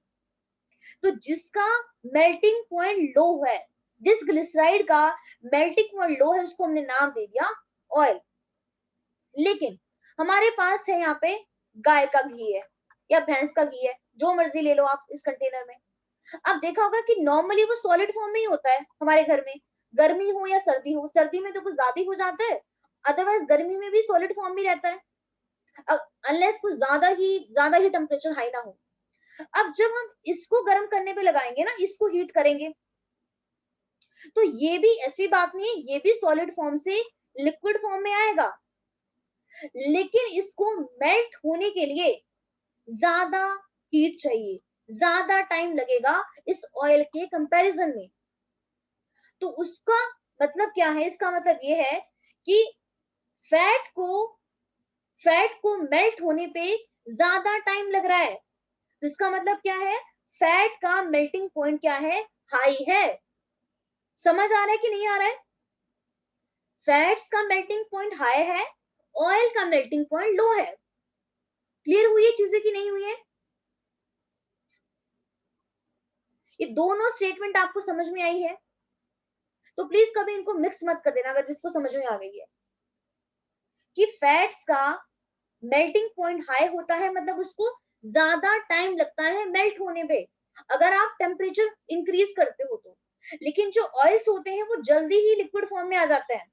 S1: तो जिसका मेल्टिंग पॉइंट लो है, जिस ग्लिसराइड का मेल्टिंग पॉइंट लो है, उसको हमने नाम दे दिया ऑयल। लेकिन हमारे पास है यहाँ पे गाय का घी है या भैंस का घी है, जो मर्जी ले लो आप इस कंटेनर में। अब देखा होगा कि नॉर्मली वो सॉलिड फॉर्म में ही होता है हमारे घर में, गर्मी हो या सर्दी हो, सर्दी में तो कुछ ज्यादा ही हो जाता है, अदरवाइज गर्मी में भी सॉलिड फॉर्म में रहता है, अनलेस कुछ ज्यादा ही टेम्परेचर हाई ना हो। अब जब हम इसको गर्म करने पे लगाएंगे ना, इसको हीट करेंगे, तो ये भी ऐसी बात नहीं है, ये भी सॉलिड फॉर्म से लिक्विड फॉर्म में आएगा, लेकिन इसको मेल्ट होने के लिए ज्यादा हीट चाहिए, ज्यादा टाइम लगेगा इस ऑयल के कंपैरिजन में। तो उसका मतलब क्या है, इसका मतलब ये है कि फैट को मेल्ट होने पे ज्यादा टाइम लग रहा है। तो इसका मतलब क्या है, फैट का मेल्टिंग पॉइंट क्या है, हाई है। समझ आ रहा है कि नहीं आ रहा है? फैट्स का मेल्टिंग पॉइंट हाई है, ऑयल का मेल्टिंग पॉइंट लो है। क्लियर हुई है चीजें कि नहीं हुई है? ये दोनों स्टेटमेंट आपको समझ में आई है तो प्लीज कभी इनको मिक्स मत कर देना, अगर जिसको समझ में आ गई है कि फैट्स का मेल्टिंग पॉइंट हाई होता है, मतलब उसको ज्यादा टाइम लगता है मेल्ट होने पे, अगर आप टेम्परेचर इंक्रीज करते हो तो। लेकिन जो ऑयल्स होते हैं वो जल्दी ही लिक्विड फॉर्म में आ जाते हैं,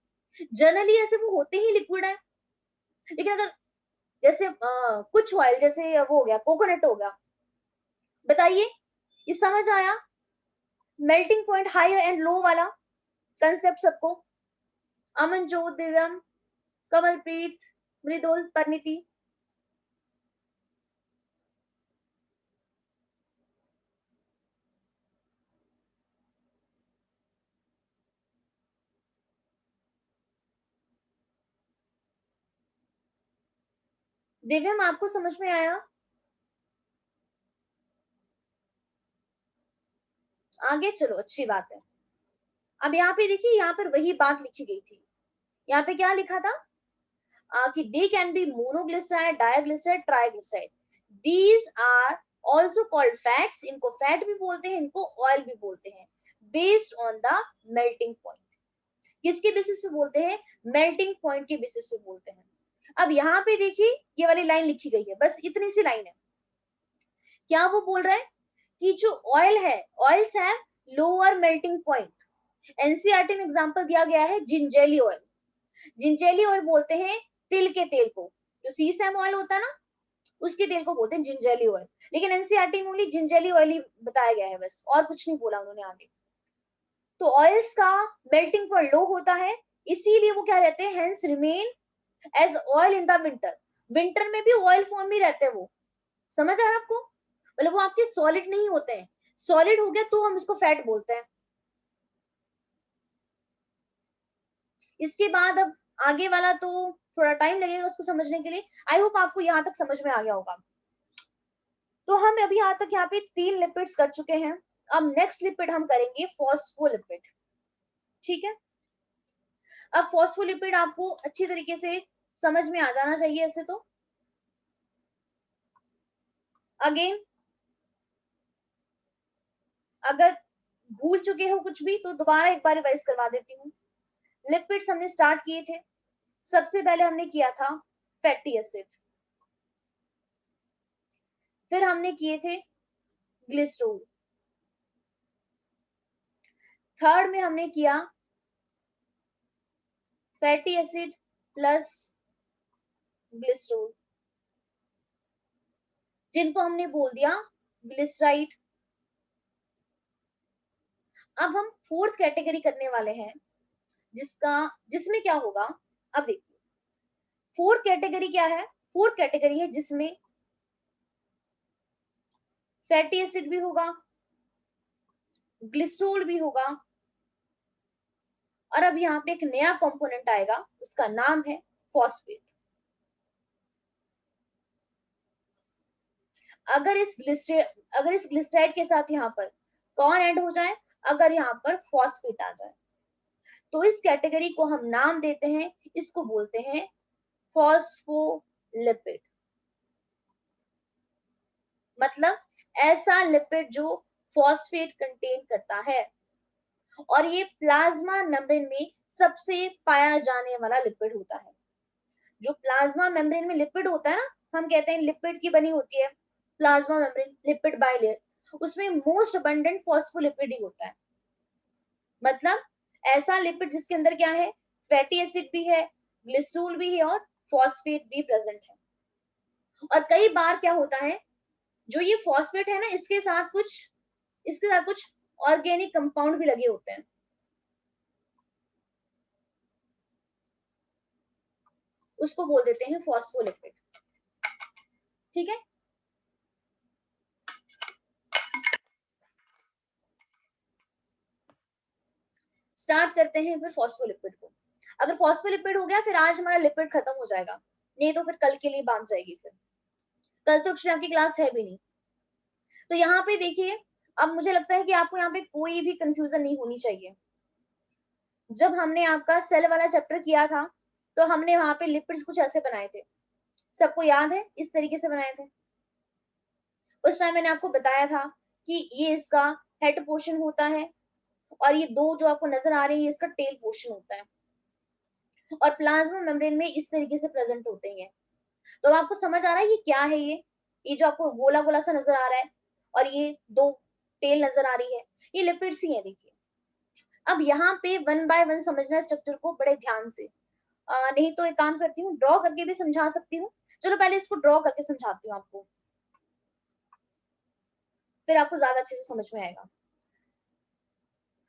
S1: जनरली ऐसे वो होते ही लिक्विड है। लेकिन अगर जैसे कुछ ऑयल, जैसे वो हो गया कोकोनट हो गया, बताइए, ये समझ आया? Melting point high and low वाला कंसेप्ट सबको? अमनजोत, दिव्यम, कमलप्रीत, मृदुल, परिणीति? दिव्यम, आपको समझ में आया? आगे चलो, अच्छी बात है। अब यहाँ पे देखिए, यहाँ पर वही बात लिखी गई थी। यहाँ पे क्या लिखा था कि they can be monoglyceride, diglyceride, triglyceride, these are also called fats. इनको फैट भी बोलते हैं, इनको ऑयल भी बोलते हैं, based on the melting point. किसके बेसिस पे बोलते हैं? मेल्टिंग पॉइंट के बेसिस पे बोलते हैं। अब यहाँ पे देखिए, ये वाली लाइन लिखी गई है, बस इतनी सी लाइन है। क्या वो बोल रहा है कि जो ऑयल है, oils have lower melting point. NCERT में एग्जांपल दिया गया है जिंजेली ऑयल। जिंजेली ऑयल बोलते हैं तिल के तेल को, जो सीसैम ऑयल होता है ना, उसके तेल को बोलते हैं जिंजेली ऑयल। लेकिन एनसीईआरटी में ओनली जिंजेली ऑयल ही बताया गया है, बस और कुछ नहीं बोला उन्होंने आगे। तो ऑयल्स का मेल्टिंग पॉइंट लो होता है, इसीलिए वो क्या रहते हैं, hence remain as oil in the winter. Winter में भी ऑयल फॉर्म में रहते हैं वो। समझ आ रहा है आपको? मतलब वो आपके सॉलिड नहीं होते हैं, सॉलिड हो गया तो हम इसको फैट बोलते हैं। इसके बाद अब आगे वाला तो थोड़ा टाइम लगेगा उसको समझने के लिए। आई होप आपको यहाँ तक समझ में आ गया होगा। तो हम अभी यहाँ तक यहाँ पे 3 लिपिड्स कर चुके हैं। अब नेक्स्ट लिपिड हम करेंगे फॉस्फोलिपिड। ठीक है, अब फॉस्फोलिपिड आपको अच्छी तरीके से समझ में आ जाना चाहिए ऐसे तो। अगेन, अगर भूल चुके हो कुछ भी तो दोबारा एक बार रिवाइज करवा देती हूँ। लिपिड्स हमने स्टार्ट किए थे, सबसे पहले हमने किया था फैटी एसिड, फिर हमने किए थे ग्लिसरॉल, थर्ड में हमने किया फैटी एसिड प्लस ग्लिसरॉल, जिनको हमने बोल दिया ग्लिसराइड। अब हम फोर्थ कैटेगरी करने वाले हैं, जिसमें क्या होगा, अब देखिए फोर्थ कैटेगरी क्या है। फोर्थ कैटेगरी है जिसमें फैटी एसिड भी होगा, ग्लिसरॉल भी होगा, और अब यहाँ पे एक नया कंपोनेंट आएगा, उसका नाम है फॉस्फेट। अगर इस ग्लिसराइड के साथ यहाँ पर कौन ऐड हो जाए, अगर यहाँ पर फॉस्फेट आ जाए, तो इस कैटेगरी को हम नाम देते हैं, इसको बोलते हैं फॉस्फोलिपिड। मतलब ऐसा लिपिड जो फॉस्फेट कंटेन करता है, और ये प्लाज्मा मेम्ब्रेन में सबसे पाया जाने वाला लिपिड होता है। जो प्लाज्मा मेम्ब्रेन में लिपिड होता है ना, हम कहते हैं लिपिड की बनी होती है प्लाज्मा मेम्ब्रेन, लिपिड बाइलेयर, उसमें मोस्ट अबंडेंट फॉस्फोलिपिड ही होता है। मतलब ऐसा लिपिड जिसके अंदर क्या है, फैटी एसिड भी है, ग्लिसरॉल भी है, और फॉस्फेट भी प्रेजेंट है। और कई बार क्या होता है, जो ये फॉस्फेट है ना, इसके साथ कुछ ऑर्गेनिक कंपाउंड भी लगे होते हैं, उसको बोल देते हैं फॉस्फोलिपिड। ठीक है, स्टार्ट करते हैं फिर फॉस्फोलिपिड को। अगर फॉस्फोलिपिड हो गया, फिर आज हमारा लिपिड खत्म हो जाएगा, नहीं तो फिर कल के लिए बांध जाएगी। फिर कल तो अक्षरा की क्लास है भी नहीं। तो यहाँ पे देखिए, अब मुझे लगता है कि आपको यहाँ पे कोई भी कंफ्यूजन नहीं होनी चाहिए। जब हमने आपका सेल वाला चैप्टर किया था, तो हमने वहां पे लिपिड्स कुछ ऐसे बनाए थे, सबको याद है? इस तरीके से बनाए थे। उस टाइम मैंने आपको बताया था कि ये इसका हेड पोर्शन होता है, और ये दो जो आपको नजर आ रही है इसका टेल पोर्शन होता है, और प्लाज्मा मेम्ब्रेन में इस तरीके से प्रेजेंट होते हैं। तो आपको समझ आ रहा है ये क्या है? ये जो आपको गोला गोला सा नजर आ रहा है, और ये दो टेल नजर आ रही है, ये लिपिड्स ही है। देखिए, अब यहाँ पे वन बाय वन समझना है स्ट्रक्चर को बड़े ध्यान से। नहीं तो एक काम करती हूँ, ड्रॉ करके भी समझा सकती हूँ। चलो पहले इसको ड्रॉ करके समझाती हूँ आपको। फिर आपको ज्यादा अच्छे से समझ में आएगा।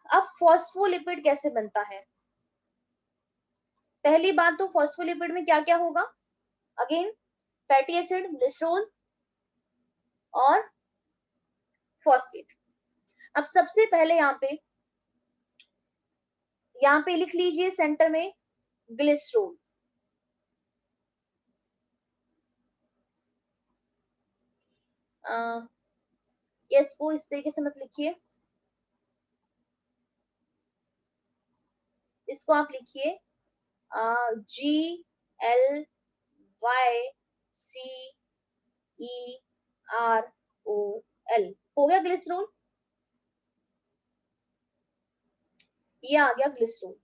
S1: अब फॉस्फोलिपिड कैसे बनता है? पहली बात तो फॉस्फोलिपिड में क्या क्या होगा? अगेन फैटी एसिड, ग्लिसरॉल और फॉस्फेट। अब सबसे पहले यहाँ पे लिख लीजिए सेंटर में ग्लिसरॉल। यस वो इस तरीके से मत लिखिए, इसको आप लिखिए GLYCEROL। हो गया ग्लिसरॉल, ये आ गया ग्लिसरॉल।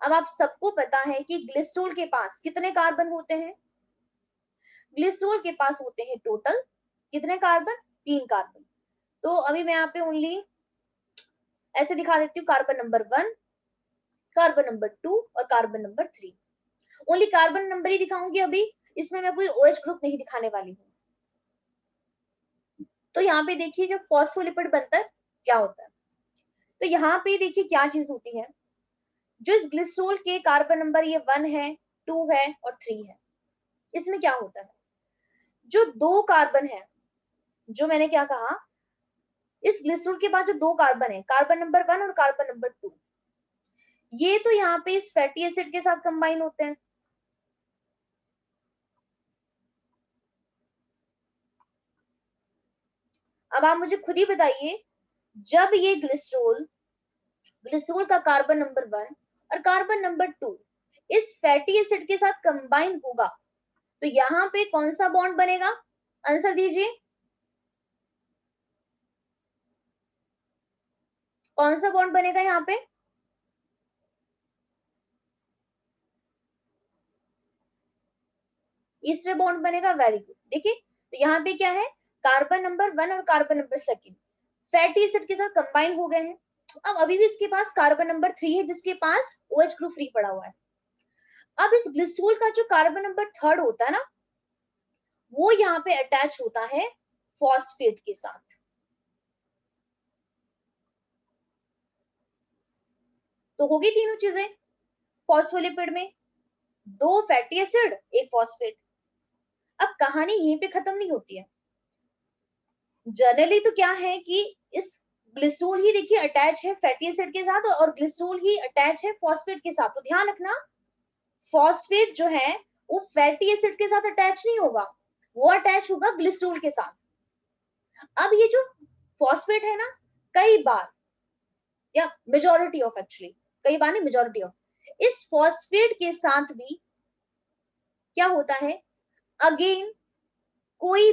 S1: अब आप सबको पता है कि ग्लिसरॉल के पास कितने कार्बन होते हैं? ग्लिसरॉल के पास होते हैं टोटल कितने कार्बन? 3 कार्बन। तो अभी मैं यहाँ पे ओनली ऐसे दिखा देती हूँ, कार्बन नंबर 1, कार्बन नंबर 2 और carbon number 3। Only carbon number ही दिखाऊंगी अभी, इसमें मैं कोई OH ग्रुप नहीं दिखाने वाली हूँ। तो यहाँ पे देखिए जब फॉस्फोलिपिड बनता है क्या होता है, तो यहाँ पे देखिए क्या चीज होती है, जो इस ग्लिसरॉल के कार्बन नंबर ये 1 है, 2 है और 3 है, इसमें क्या होता है, जो 2 कार्बन है, जो मैंने क्या कहा, इस ग्लिसरॉल के बाद जो 2 कार्बन है, कार्बन नंबर 1 और कार्बन नंबर 2, ये तो यहाँ पे इस फैटी एसिड के साथ कंबाइन होते हैं। अब आप मुझे खुद ही बताइए, जब ये ग्लिसरॉल का कार्बन नंबर 1 और कार्बन नंबर 2 इस फैटी एसिड के साथ कंबाइन होगा, तो यहाँ पे कौन सा बॉन्ड बनेगा? आंसर दीजिए, कौन सा बॉन्ड बनेगा यहाँ पे? ईस्टर बॉन्ड बनेगा। Very good. देखिए तो यहाँ पे क्या है, कार्बन नंबर 1 और कार्बन नंबर 2 फैटी एसिड के साथ कंबाइन हो गए हैं। अब अभी भी इसके पास कार्बन नंबर 3 है जिसके पास OH ग्रुप फ्री पड़ा हुआ है। अब इस ग्लिसरॉल का जो कार्बन नंबर 3 होता है ना, वो यहाँ पे अटैच होता है फॉस्फेट के साथ। तो होगी तीनों चीजें फॉस्फोलिपिड में, 2 फैटी एसिड, 1 फॉस्फेट। अब कहानी यहीं पे खत्म नहीं होती है। जनरली तो क्या है कि इस ग्लिसरॉल ही देखिए अटैच है फैटी एसिड के साथ और ग्लिसरॉल ही अटैच है फॉस्फेट के साथ। तो ध्यान रखना, फॉस्फेट जो है वो फैटी एसिड के साथ अटैच नहीं होगा, वो अटैच होगा ग्लिसरॉल के साथ। अब ये जो फॉस्फेट है ना, कई बार या मेजॉरिटी ऑफ, एक्चुअली कई बार नहीं, मेजॉरिटी ऑफ, इस फॉस्फेट के साथ भी क्या होता है, अगेन कोई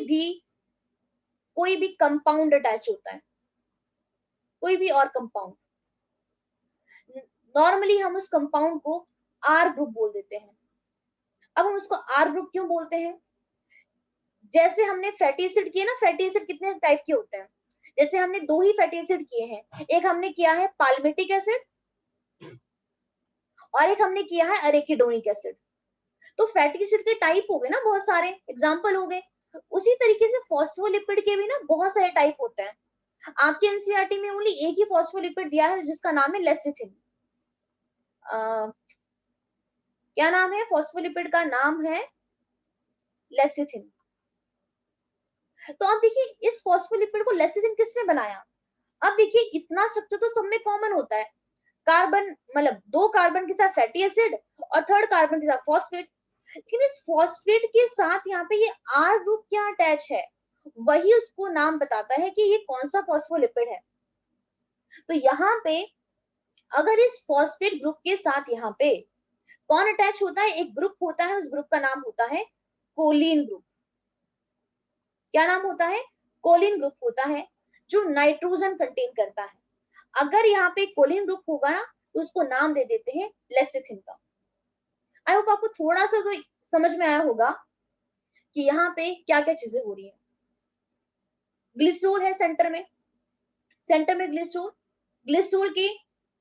S1: भी कंपाउंड अटैच होता है, कोई भी और कंपाउंड। नॉर्मली हम उस कंपाउंड को R ग्रुप बोल देते हैं। अब हम उसको R ग्रुप क्यों बोलते हैं? जैसे हमने फैटी एसिड किए ना, फैटी एसिड कितने टाइप के होते हैं, जैसे हमने 2 ही फैटी एसिड किए हैं, एक हमने किया है पाल्मिटिक एसिड और एक हमने किया है अरेकिडोनिक एसिड। तो फैटी एसिड के टाइप हो गए ना बहुत सारे, एग्जाम्पल हो गए। उसी तरीके से फॉस्फोलिपिड के भी ना बहुत सारे टाइप होते हैं। आपके एनसीईआरटी में ओनली एक ही फॉस्फोलिपिड दिया है जिसका नाम है लेसिथिन। क्या नाम है फॉस्फोलिपिड का? नाम है लेसिथिन। तो अब देखिए इस फॉस्फोलिपिड को लेसिथिन किसने बनाया? अब देखिए इतना स्ट्रक्चर तो सब में कॉमन होता है, कार्बन मतलब 2 कार्बन के साथ फैटी एसिड और 3rd कार्बन के साथ फॉस्फेट। लेकिन इस फॉस्फेट के साथ यहाँ पे ये R ग्रुप क्या अटैच है, वही उसको नाम बताता है कि ये कौन सा फॉस्फोलिपिड है। तो यहाँ पे अगर इस फॉस्फेट ग्रुप के साथ यहाँ पे कौन अटैच होता है, एक ग्रुप होता है, उस ग्रुप का नाम होता है कोलिन ग्रुप। क्या नाम होता है? कोलिन ग्रुप होता है, जो नाइट्रोजन कंटेन करता है। अगर यहाँ पे कोलिन ग्रुप होगा ना, तो उसको नाम दे देते हैं लेसिथिन का। आई होप आपको थोड़ा सा तो समझ में आया होगा कि यहाँ पे क्या क्या चीजें हो रही है। ग्लिसरॉल है सेंटर में ग्लिसरॉल के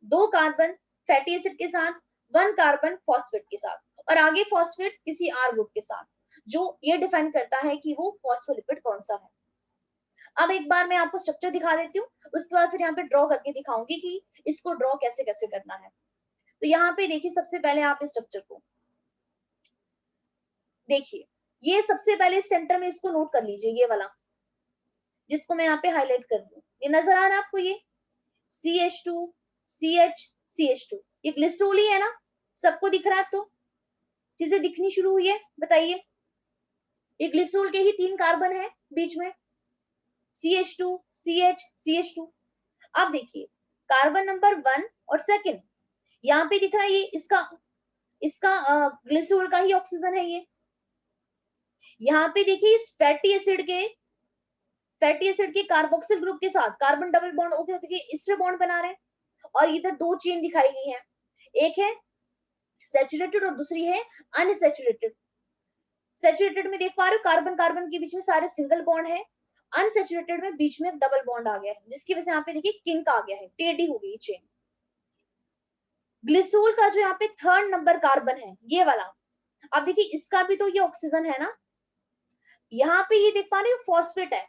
S1: 2 कार्बन फैटी एसिड के साथ, 1 कार्बन फॉस्फेट के साथ, और आगे फॉस्फेट किसी R ग्रुप के साथ, जो ये डिफाइन करता है कि वो फॉस्फोलिपिड कौन सा है। अब एक बार मैं आपको स्ट्रक्चर दिखा देती हूँ, उसके बाद फिर यहाँ पे ड्रॉ करके दिखाऊंगी कि इसको ड्रॉ कैसे कैसे करना है। तो यहाँ पे देखिए, सबसे पहले आप इस स्ट्रक्चर को देखिए, ये सबसे पहले सेंटर में इसको नोट कर लीजिए, ये वाला जिसको मैं यहाँ पे हाईलाइट कर दूं, ये नजर आ रहा है आपको, ये CH2 CH CH2, ये ग्लिसरॉल ही है ना, सबको दिख रहा है? तो चीजें दिखनी शुरू हुई है, बताइए। ये ग्लिसरॉल के ही 3 कार्बन है बीच में, CH2 CH CH2। अब देखिए, कार्बन नंबर 1 और सेकंड यहाँ पे दिख रहा है, ये इसका इसका ग्लिसरॉल का ही ऑक्सीजन है ये। यहाँ पे देखिए, इस फैटी एसिड के कार्बोक्सिल ग्रुप के साथ कार्बन डबल बॉन्ड ओके, देखिए इससे बॉन्ड बना रहे हैं और इधर 2 चेन दिखाई गई है, एक है सैचुरेटेड और दूसरी है अनसैचुरेटेड। सैचुरेटेड में देख पा रहे हो, कार्बन कार्बन के बीच में सारे सिंगल बॉन्ड है, अनसैचुरेटेड में बीच में डबल बॉन्ड आ गया है, जिसकी वजह से यहाँ पे देखिए किंक आ गया है, टेढ़ी हो गई चेन। ग्लिसरॉल का जो यहाँ पे 3rd नंबर कार्बन है, ये वाला, अब देखिए इसका भी तो ये ऑक्सीजन है ना, यहाँ पे ये देख पा रहे हो फॉस्फेट है।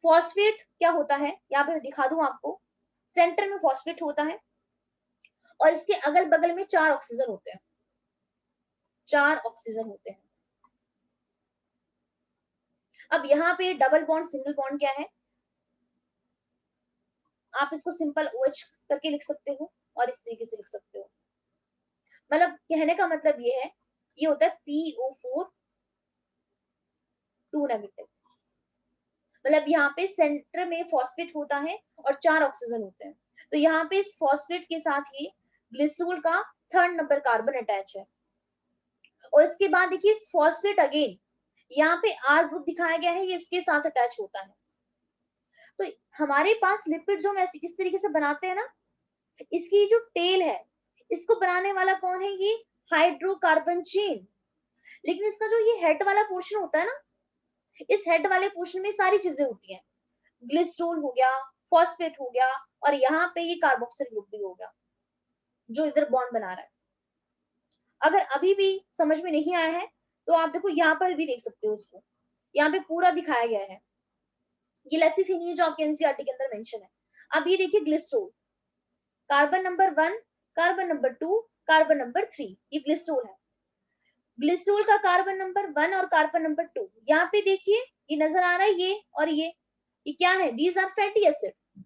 S1: फॉस्फेट क्या होता है, यहाँ पे मैं दिखा दूं आपको, सेंटर में फॉस्फेट होता है और इसके अगल बगल में 4 ऑक्सीजन होते हैं, 4 ऑक्सीजन होते हैं। अब यहाँ पे डबल बॉन्ड सिंगल बॉन्ड क्या है, आप इसको सिंपल OH करके लिख सकते हो और इस तरीके से लिख सकते हो। मतलब कहने का मतलब ये है, ये होता है PO4 2 नेगेटिव। मतलब यहाँ पे सेंटर में फॉस्फेट होता है और 4 ऑक्सीजन होते हैं, तो यहाँ पे इस फॉस्फेट के साथ ये ग्लिसरॉल का 3rd नंबर कार्बन अटैच है। और इसके बाद देखिए, इस फॉस्फेट अगेन यहाँ पे R ग्रुप दिखाया गया है, ये इसके साथ अटैच होता है। तो हमारे पास लिपिड जो हम ऐसे इस तरीके से बनाते हैं ना, इसकी जो टेल है, इसको बनाने वाला कौन है, ये हाइड्रोकार्बन चेन। लेकिन इसका जो ये हेड वाला पोर्शन होता है ना, इस हेड वाले पोर्शन में सारी चीजें होती हैं, ग्लिसरॉल हो गया, फॉस्फेट हो गया और यहाँ पे ये कार्बोक्सिल ग्रुप भी हो गया जो इधर बॉन्ड बना रहा है। अगर अभी भी समझ में नहीं आया है तो आप देखो, यहाँ पर भी देख सकते हो उसको, यहाँ पे पूरा दिखाया गया है, ये लेसिथिनिया जो आपके एनसीईआरटी के अंदर मेंशन है। अब ये देखिए, glycerol carbon number 1, carbon number 2, carbon number 3, ये ग्लिसरॉल है। ग्लिसरॉल का कार्बन नंबर 1 और कार्बन नंबर 2 यहाँ पे देखिए, ये नजर आ रहा है, ये और ये क्या है, दीज आर फैटी एसिड।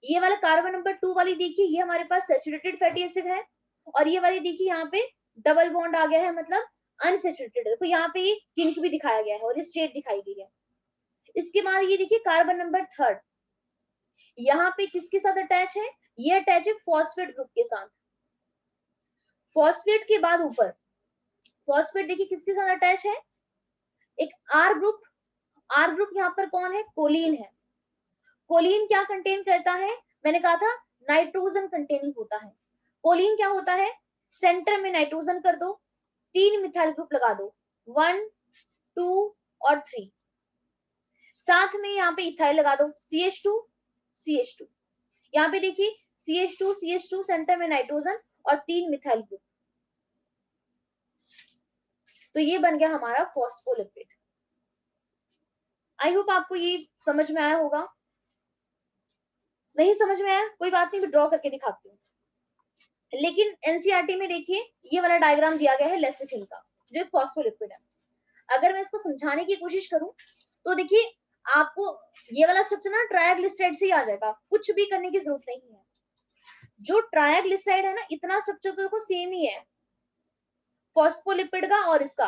S1: ये वाला कार्बन नंबर 2 वाली देखिए, ये हमारे पास सैचुरेटेड फैटी एसिड है और ये वाली देखिए यहाँ पे डबल बॉन्ड आ गया है, मतलब अनसैचुरेटेड। देखो यहाँ पे ये किंक भी दिखाया गया है और ये स्ट्रेट दिखाई गई है। इसके बाद ये देखिए, कार्बन नंबर 3 यहाँ पे किसके साथ अटैच है, ये अटैच है फॉस्फेट ग्रुप के साथ। फॉस्फेट के बाद ऊपर फॉस्फेट देखिए किसके साथ अटैच है, एक R ग्रुप। R ग्रुप यहाँ पर कौन है, कोलिन है। कोलिन क्या कंटेन करता है, मैंने कहा था नाइट्रोजन कंटेनिंग होता है। कोलिन क्या होता है, सेंटर में नाइट्रोजन कर दो, 3 मिथाइल ग्रुप लगा दो, 1 2 और 3, साथ में यहाँ पे इथाइल लगा दो, CH2 CH2। यहाँ पे देखिए, CH2 CH2 सेंटर में नाइट्रोजन और 3 मिथाइल ग्रुप, तो ये बन गया हमारा फॉस्फोलिपिड। आई होप आपको ये समझ में आया होगा। नहीं समझ में आया कोई बात नहीं, मैं ड्रॉ करके दिखाती हूँ। लेकिन एनसीईआरटी में देखिए, ये वाला डायग्राम दिया गया है लेसिथिन का, जो फॉस्फोलिपिड है। अगर मैं इसको समझाने की कोशिश करूं तो देखिए, आपको ये वाला स्ट्रक्चर ना ट्राइग्लिसराइड से ही आ जाएगा, कुछ भी करने की जरूरत नहीं है। जो ट्राइग्लिसराइड है ना, इतना स्ट्रक्चर तो देखो सेम ही है, फॉस्फोलिपिड का और इसका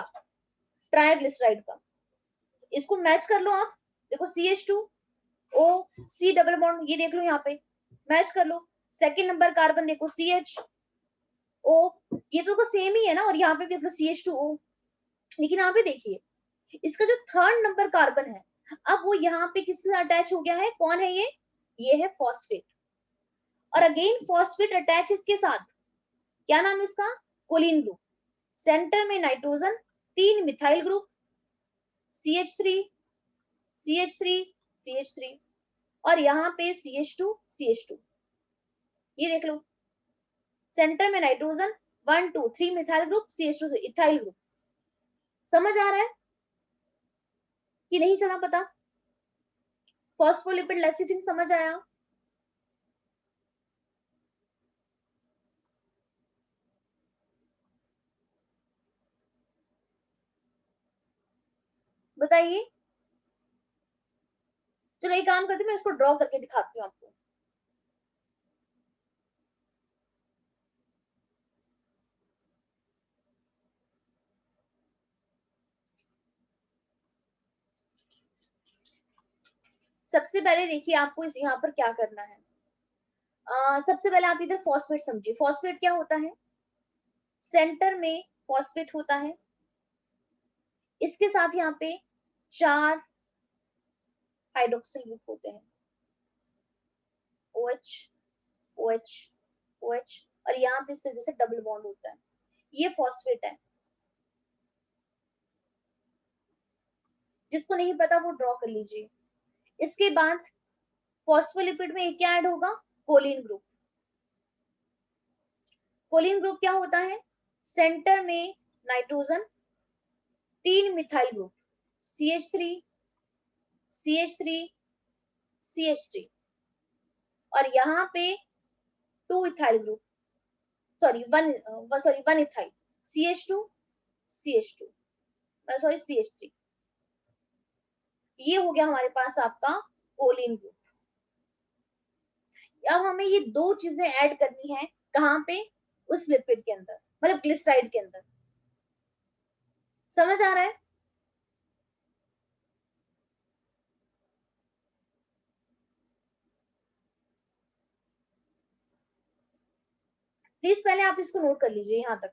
S1: ट्राइग्लिसराइड का। इसको मैच कर लो आप, देखो CH2O C डबल बॉन्ड, ये देख लो यहाँ पे मैच कर लो। सेकंड नंबर कार्बन देखो CHO, ये तो सेम ही है ना, और यहाँ पे भी देख लो CH2O। लेकिन यहाँ पे देखिए, इसका जो 3rd नंबर कार्बन है, अब वो यहाँ पे किसके साथ अटैच हो गया है, कौन है ये है फॉस्फेट। और अगेन फॉस्फेट अटैच इसके साथ, क्या नाम है इसका, कोलिन ग्रुप। सेंटर में nitrogen, 3 methyl group, CH3 CH3 CH3 और यहाँ पे CH2 CH2, ये देख लो, सेंटर में nitrogen, 1 2 3 methyl group, CH2 ethyl group. समझ आ रहा है कि नहीं चला पता? फॉस्फोलिपिड लेसिथिन समझ आया? बताइए। चलो एक काम करती हूँ, मैं इसको ड्रॉ करके दिखाती हूँ आपको। सबसे पहले देखिए आपको इस यहाँ पर क्या करना है। सबसे पहले आप इधर फॉस्फेट समझिए। फॉस्फेट क्या होता है? सेंटर में फॉस्फेट होता है, इसके साथ यहाँ पे 4 हाइड्रोक्सिल ग्रुप होते हैं, OH OH OH, और यहाँ पे इस तरीके से डबल बॉन्ड होता है। ये फॉस्फेट है। जिसको नहीं पता वो ड्रॉ कर लीजिए। इसके बाद फॉस्फोलिपिड में क्या ऐड होगा? Colin group. कोलिन ग्रुप क्या होता है? सेंटर में nitrogen, 3 methyl group, CH3 CH3 CH3, और यहाँ पे 2 ethyl group, sorry 1 ethyl, CH2 CH2, sorry CH3। ये हो गया हमारे पास आपका कोलिन ग्रुप। अब हमें ये दो चीजें ऐड करनी है, कहाँ पे? उस लिपिड के अंदर, मतलब ग्लिसराइड के अंदर। समझ आ रहा है? प्लीज पहले आप इसको नोट कर लीजिए यहां तक।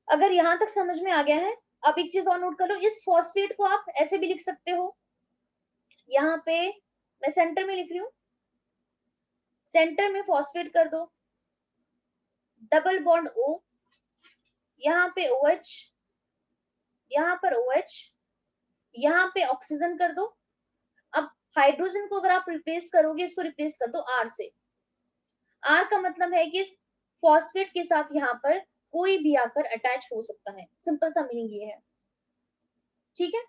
S1: अगर यहां तक समझ में आ गया है, अब एक चीज और नोट कर लो, इस फॉस्फेट को आप ऐसे भी लिख सकते हो। यहाँ पे मैं सेंटर में लिख रही हूँ, सेंटर में फॉस्फेट कर दो, डबल बॉन्ड O, यहाँ पे OH, यहाँ पर OH, यहाँ पे ऑक्सीजन कर दो। अब हाइड्रोजन को अगर आप रिप्लेस करोगे, इसको रिप्लेस कर दो R से। R का मतलब है कि फॉस्फेट के साथ यहाँ पर कोई भी आकर अटैच हो सकता है, सिंपल सा मीनिंग ये है। ठीक है,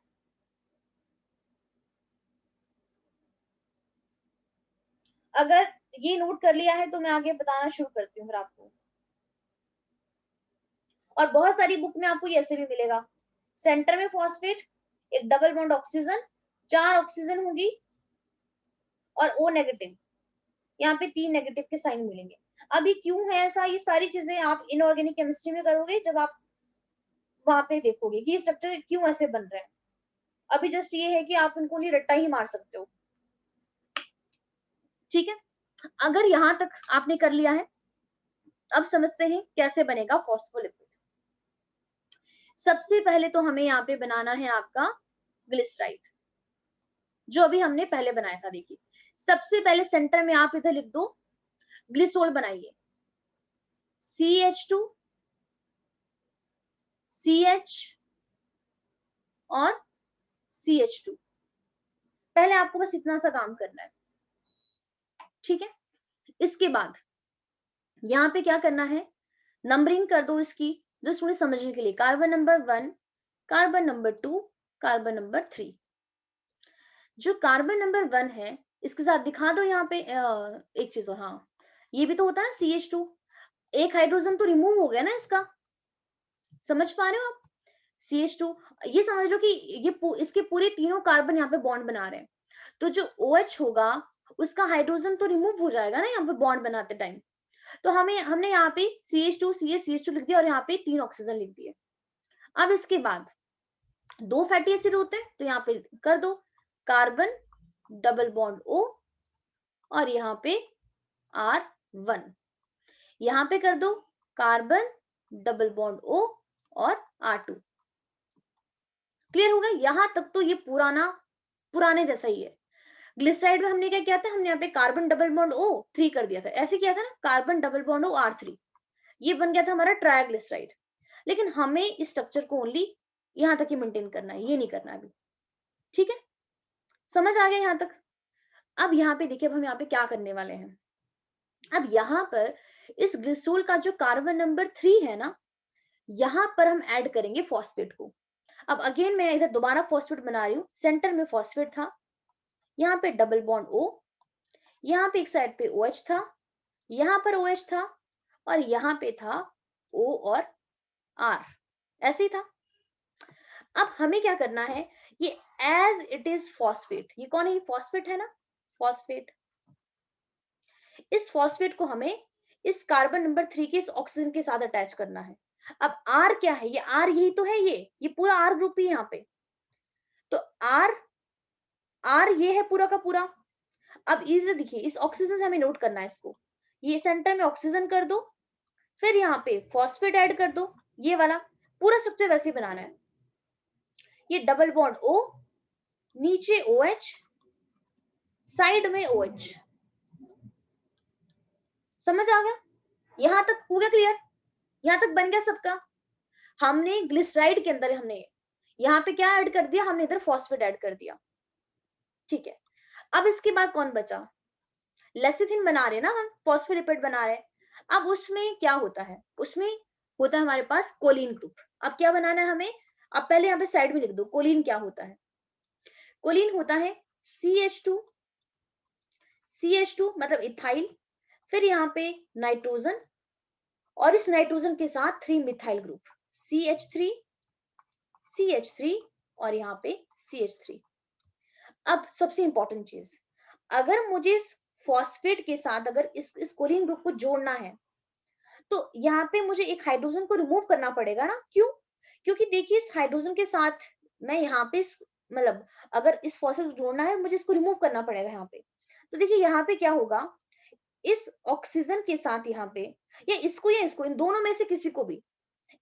S1: अगर ये नोट कर लिया है तो मैं आगे बताना शुरू करती हूँ फिर आपको। और बहुत सारी बुक में आपको ये ऐसे भी मिलेगा, सेंटर में फॉस्फेट, एक डबल बॉन्ड ऑक्सीजन, 4 ऑक्सीजन होगी, और O नेगेटिव, यहाँ पे 3 नेगेटिव के साइन मिलेंगे। अब ये क्यों है ऐसा? ये सारी चीजें आप इनऑर्गेनिक केमिस्ट्री में करोगे, जब आप वहां पे देखोगे कि स्ट्रक्चर क्यों ऐसे बन रहे हैं। अभी जस्ट ये है कि आप उनको नहीं रट्टा ही मार सकते हो। ठीक है, अगर यहां तक आपने कर लिया है, अब समझते हैं कैसे बनेगा फॉस्फोलिपिड। सबसे पहले तो हमें यहाँ पे बनाना है आपका ग्लिसराइड, जो अभी हमने पहले बनाया था। देखिए सबसे पहले सेंटर में आप इधर लिख दो, ग्लिसोल बनाइए, CH2 CH और CH2। पहले आपको बस इतना सा काम करना है। ठीक है, इसके बाद यहाँ पे क्या करना है, नंबरिंग कर दो इसकी, जस्ट उन्हें समझने के लिए। Carbon number 1, carbon number 2, carbon number 3। जो कार्बन नंबर 1 है, इसके साथ दिखा दो यहाँ पे एक चीज और, हाँ ये भी तो होता है ना CH2, एक हाइड्रोजन तो रिमूव हो गया ना इसका, समझ पा रहे हो आप? CH2, ये समझ लो कि ये इसके पूरे तीनों कार्बन यहाँ पे बॉन्ड बना रहे हैं, तो जो OH होगा उसका हाइड्रोजन तो रिमूव हो जाएगा ना यहाँ पे बॉन्ड बनाते टाइम। तो हमने यहाँ पे CH2 CH लिख दिया और यहाँ पे 3 ऑक्सीजन लिख दिए। अब इसके बाद 2 फैटी एसिड होते हैं, तो यहाँ पे कर दो कार्बन डबल बॉन्ड O, और यहाँ पे R1, यहाँ पे कर दो कार्बन डबल बॉन्ड O और R2। क्लियर हो गया? यहां तक तो ये पुराने जैसा ही है। ग्लिसराइड में हमने क्या किया था, हमने यहाँ पे कार्बन डबल बॉन्ड O3 कर दिया था, ऐसे किया था ना, carbon double bond O R3, ये बन गया था हमारा ट्राइग्लिसराइड। लेकिन हमें इस स्ट्रक्चर को ओनली यहां तक ही मेंटेन करना है, ये नहीं करना अभी। ठीक है, समझ आ गया यहां तक? अब यहाँ पे देखिए, अब हम यहाँ पे क्या करने वाले हैं। अब यहाँ पर इस ग्लिसरॉल का जो कार्बन नंबर 3 है ना, यहां पर हम ऐड करेंगे फॉस्फेट को। अब अगेन मैं इधर दोबारा फॉस्फेट बना रही हूँ, सेंटर में फॉस्फेट था, यहाँ पे डबल बॉन्ड O, यहाँ पे एक साइड पे OH था, यहाँ पर OH था, और यहाँ पे था O और R, ऐसे ही था। अब हमें क्या करना है, ये एज इट इज फॉस्फेट, ये कौन है, ये फॉस्फेट है ना, फॉस्फेट। इस फॉस्फेट को हमें इस कार्बन नंबर 3 के इस ऑक्सीजन के साथ अटैच करना है। अब R क्या है, ये R यही तो है, ये पूरा R ग्रुप ही यहाँ पे, तो R ये है पूरा का पूरा। अब इधर देखिए, इस ऑक्सीजन से हमें नोट करना है इसको, ये सेंटर में ऑक्सीजन कर दो, फिर यहाँ पे फॉस्फेट ऐड कर दो, ये वाला पूरा स्ट्रक्चर वैसे बनाना है। ये डबल बॉन्ड O, नीचे OH, साइड में OH, समझ आ गया, यहां तक हो गया क्लियर, यहां तक बन गया सबका। हमने ग्लिसराइड के अंदर हमने यहाँ पे क्या ऐड कर दिया, हमने इधर फॉस्फेट ऐड कर दिया, ठीक है। अब इसके बाद कौन बचा, लेसिथिन बना रहे ना हम, फॉस्फोलिपिड बना रहे। अब उसमें क्या होता है, उसमें होता है हमारे पास कोलिन ग्रुप। अब क्या बनाना है हमें, अब पहले यहाँ पे साइड में लिख दो कोलिन क्या होता है। कोलिन होता है CH2, CH2 मतलब इथाइल, फिर यहाँ पे नाइट्रोजन, और इस नाइट्रोजन के साथ 3 मिथाइल ग्रुप, CH3, CH3 और यहाँ पे CH3। अब सबसे इंपॉर्टेंट चीज, अगर मुझे इस फॉस्फेट के साथ अगर इस कोलिन ग्रुप को जोड़ना है, तो यहाँ पे मुझे एक हाइड्रोजन को रिमूव करना पड़ेगा ना, क्यों, क्योंकि देखिए इस हाइड्रोजन के साथ मैं यहाँ पे मतलब अगर इस फॉस्फेट को जोड़ना है, मुझे इसको रिमूव करना पड़ेगा यहाँ पे। तो देखिए यहाँ पे क्या होगा, इस ऑक्सीजन के साथ यहाँ पे, या इसको इन दोनों में से किसी को भी,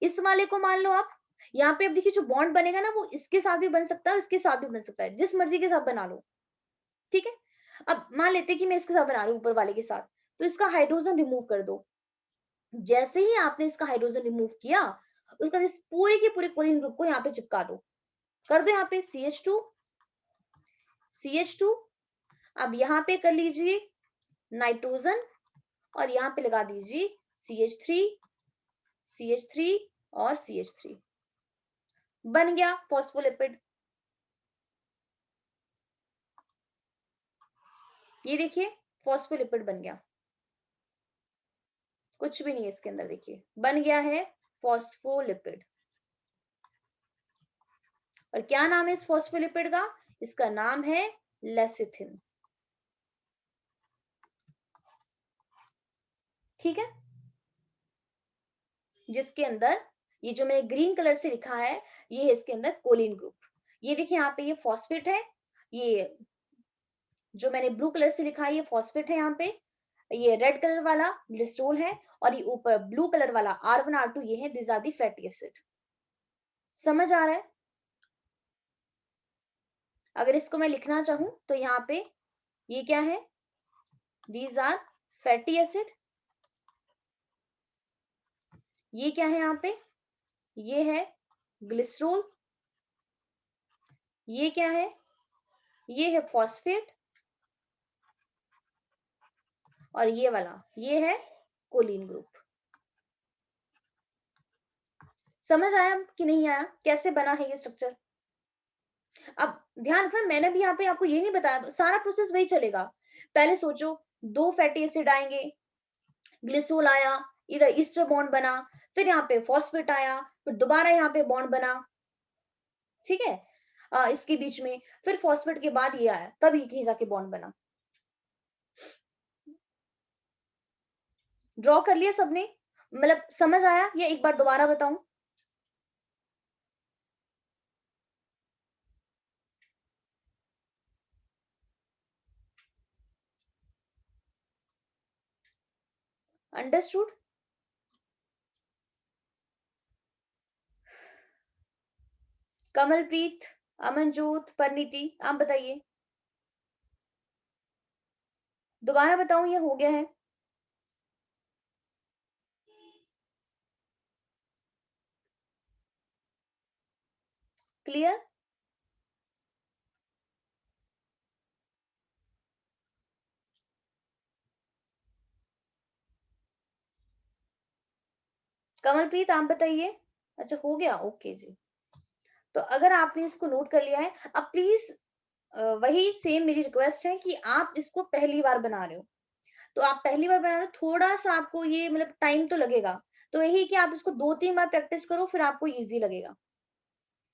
S1: इस वाले को मान लो आप, यहाँ पे अब देखिए जो बॉन्ड बनेगा ना, वो इसके साथ भी बन सकता है, इसके साथ भी बन सकता है, जिस मर्जी के साथ बना लो, ठीक है। अब मान लेते हैं कि मैं इसके साथ बना रही हूँ ऊपर वाले के साथ, तो इसका हाइड्रोजन रिमूव कर दो। जैसे ही आपने इसका हाइड्रोजन रिमूव किया, उसका इस पूरे के पूरे कोलिन ग्रुप को यहाँ पे चिपका दो, कर दो यहाँ पे CH2, CH2। अब यहाँ पे कर लीजिए नाइट्रोजन, और यहाँ पे लगा दीजिए CH3, CH3 और CH3, बन गया फॉस्फोलिपिड। ये देखिए फॉस्फोलिपिड बन गया, कुछ भी नहीं है इसके अंदर, देखिए बन गया है फॉस्फोलिपिड। और क्या नाम है इस फॉस्फोलिपिड का, इसका नाम है लेसिथिन, ठीक है। जिसके अंदर ये जो मैंने ग्रीन कलर से लिखा है, ये है इसके अंदर कोलिन ग्रुप। ये देखिए यहाँ पे ये फॉस्फेट है, ये जो मैंने ब्लू कलर से लिखा है ये फॉस्फेट है, यहाँ पे ये रेड कलर वाला ग्लिसरॉल है, और ये ऊपर ब्लू कलर वाला R1 R2 ये है, this are the fatty acid. समझ आ रहा है, अगर इसको मैं लिखना चाहूं तो यहाँ पे ये क्या है, दीज आर फैटी एसिड। ये क्या है यहाँ पे, ये है ग्लिसरॉल। ये क्या है, ये है फॉस्फेट, और ये वाला ये है कोलिन ग्रुप। समझ आया कि नहीं आया, कैसे बना है ये स्ट्रक्चर। अब ध्यान रखना, मैंने भी यहाँ पे आपको ये नहीं बताया, सारा प्रोसेस वही चलेगा। पहले सोचो, 2 फैटी एसिड आएंगे, ग्लिसरॉल आया, इधर ईस्टर बॉन्ड बना, फिर यहाँ पे फॉस्फेट आया, फिर दोबारा यहाँ पे बॉन्ड बना, ठीक है, इसके बीच में, फिर फॉस्फेट के बाद ये आया, तब ये कहीं जाके बॉन्ड बना। ड्रॉ कर लिया सबने, मतलब समझ आया, या एक बार दोबारा बताऊं। अंडरस्टूड। कमलप्रीत, अमनजोत, परिणीति, आप बताइए, दोबारा बताऊं ये हो गया है। क्लियर। कमलप्रीत आप बताइए। अच्छा हो गया, ओके जी। तो अगर आपने इसको नोट कर लिया है, अब प्लीज वही सेम मेरी रिक्वेस्ट है कि आप इसको पहली बार बना रहे हो, तो आप पहली बार बना रहे हो, थोड़ा सा आपको ये मतलब टाइम तो लगेगा, तो यही कि आप इसको 2-3 बार प्रैक्टिस करो, फिर आपको इजी लगेगा।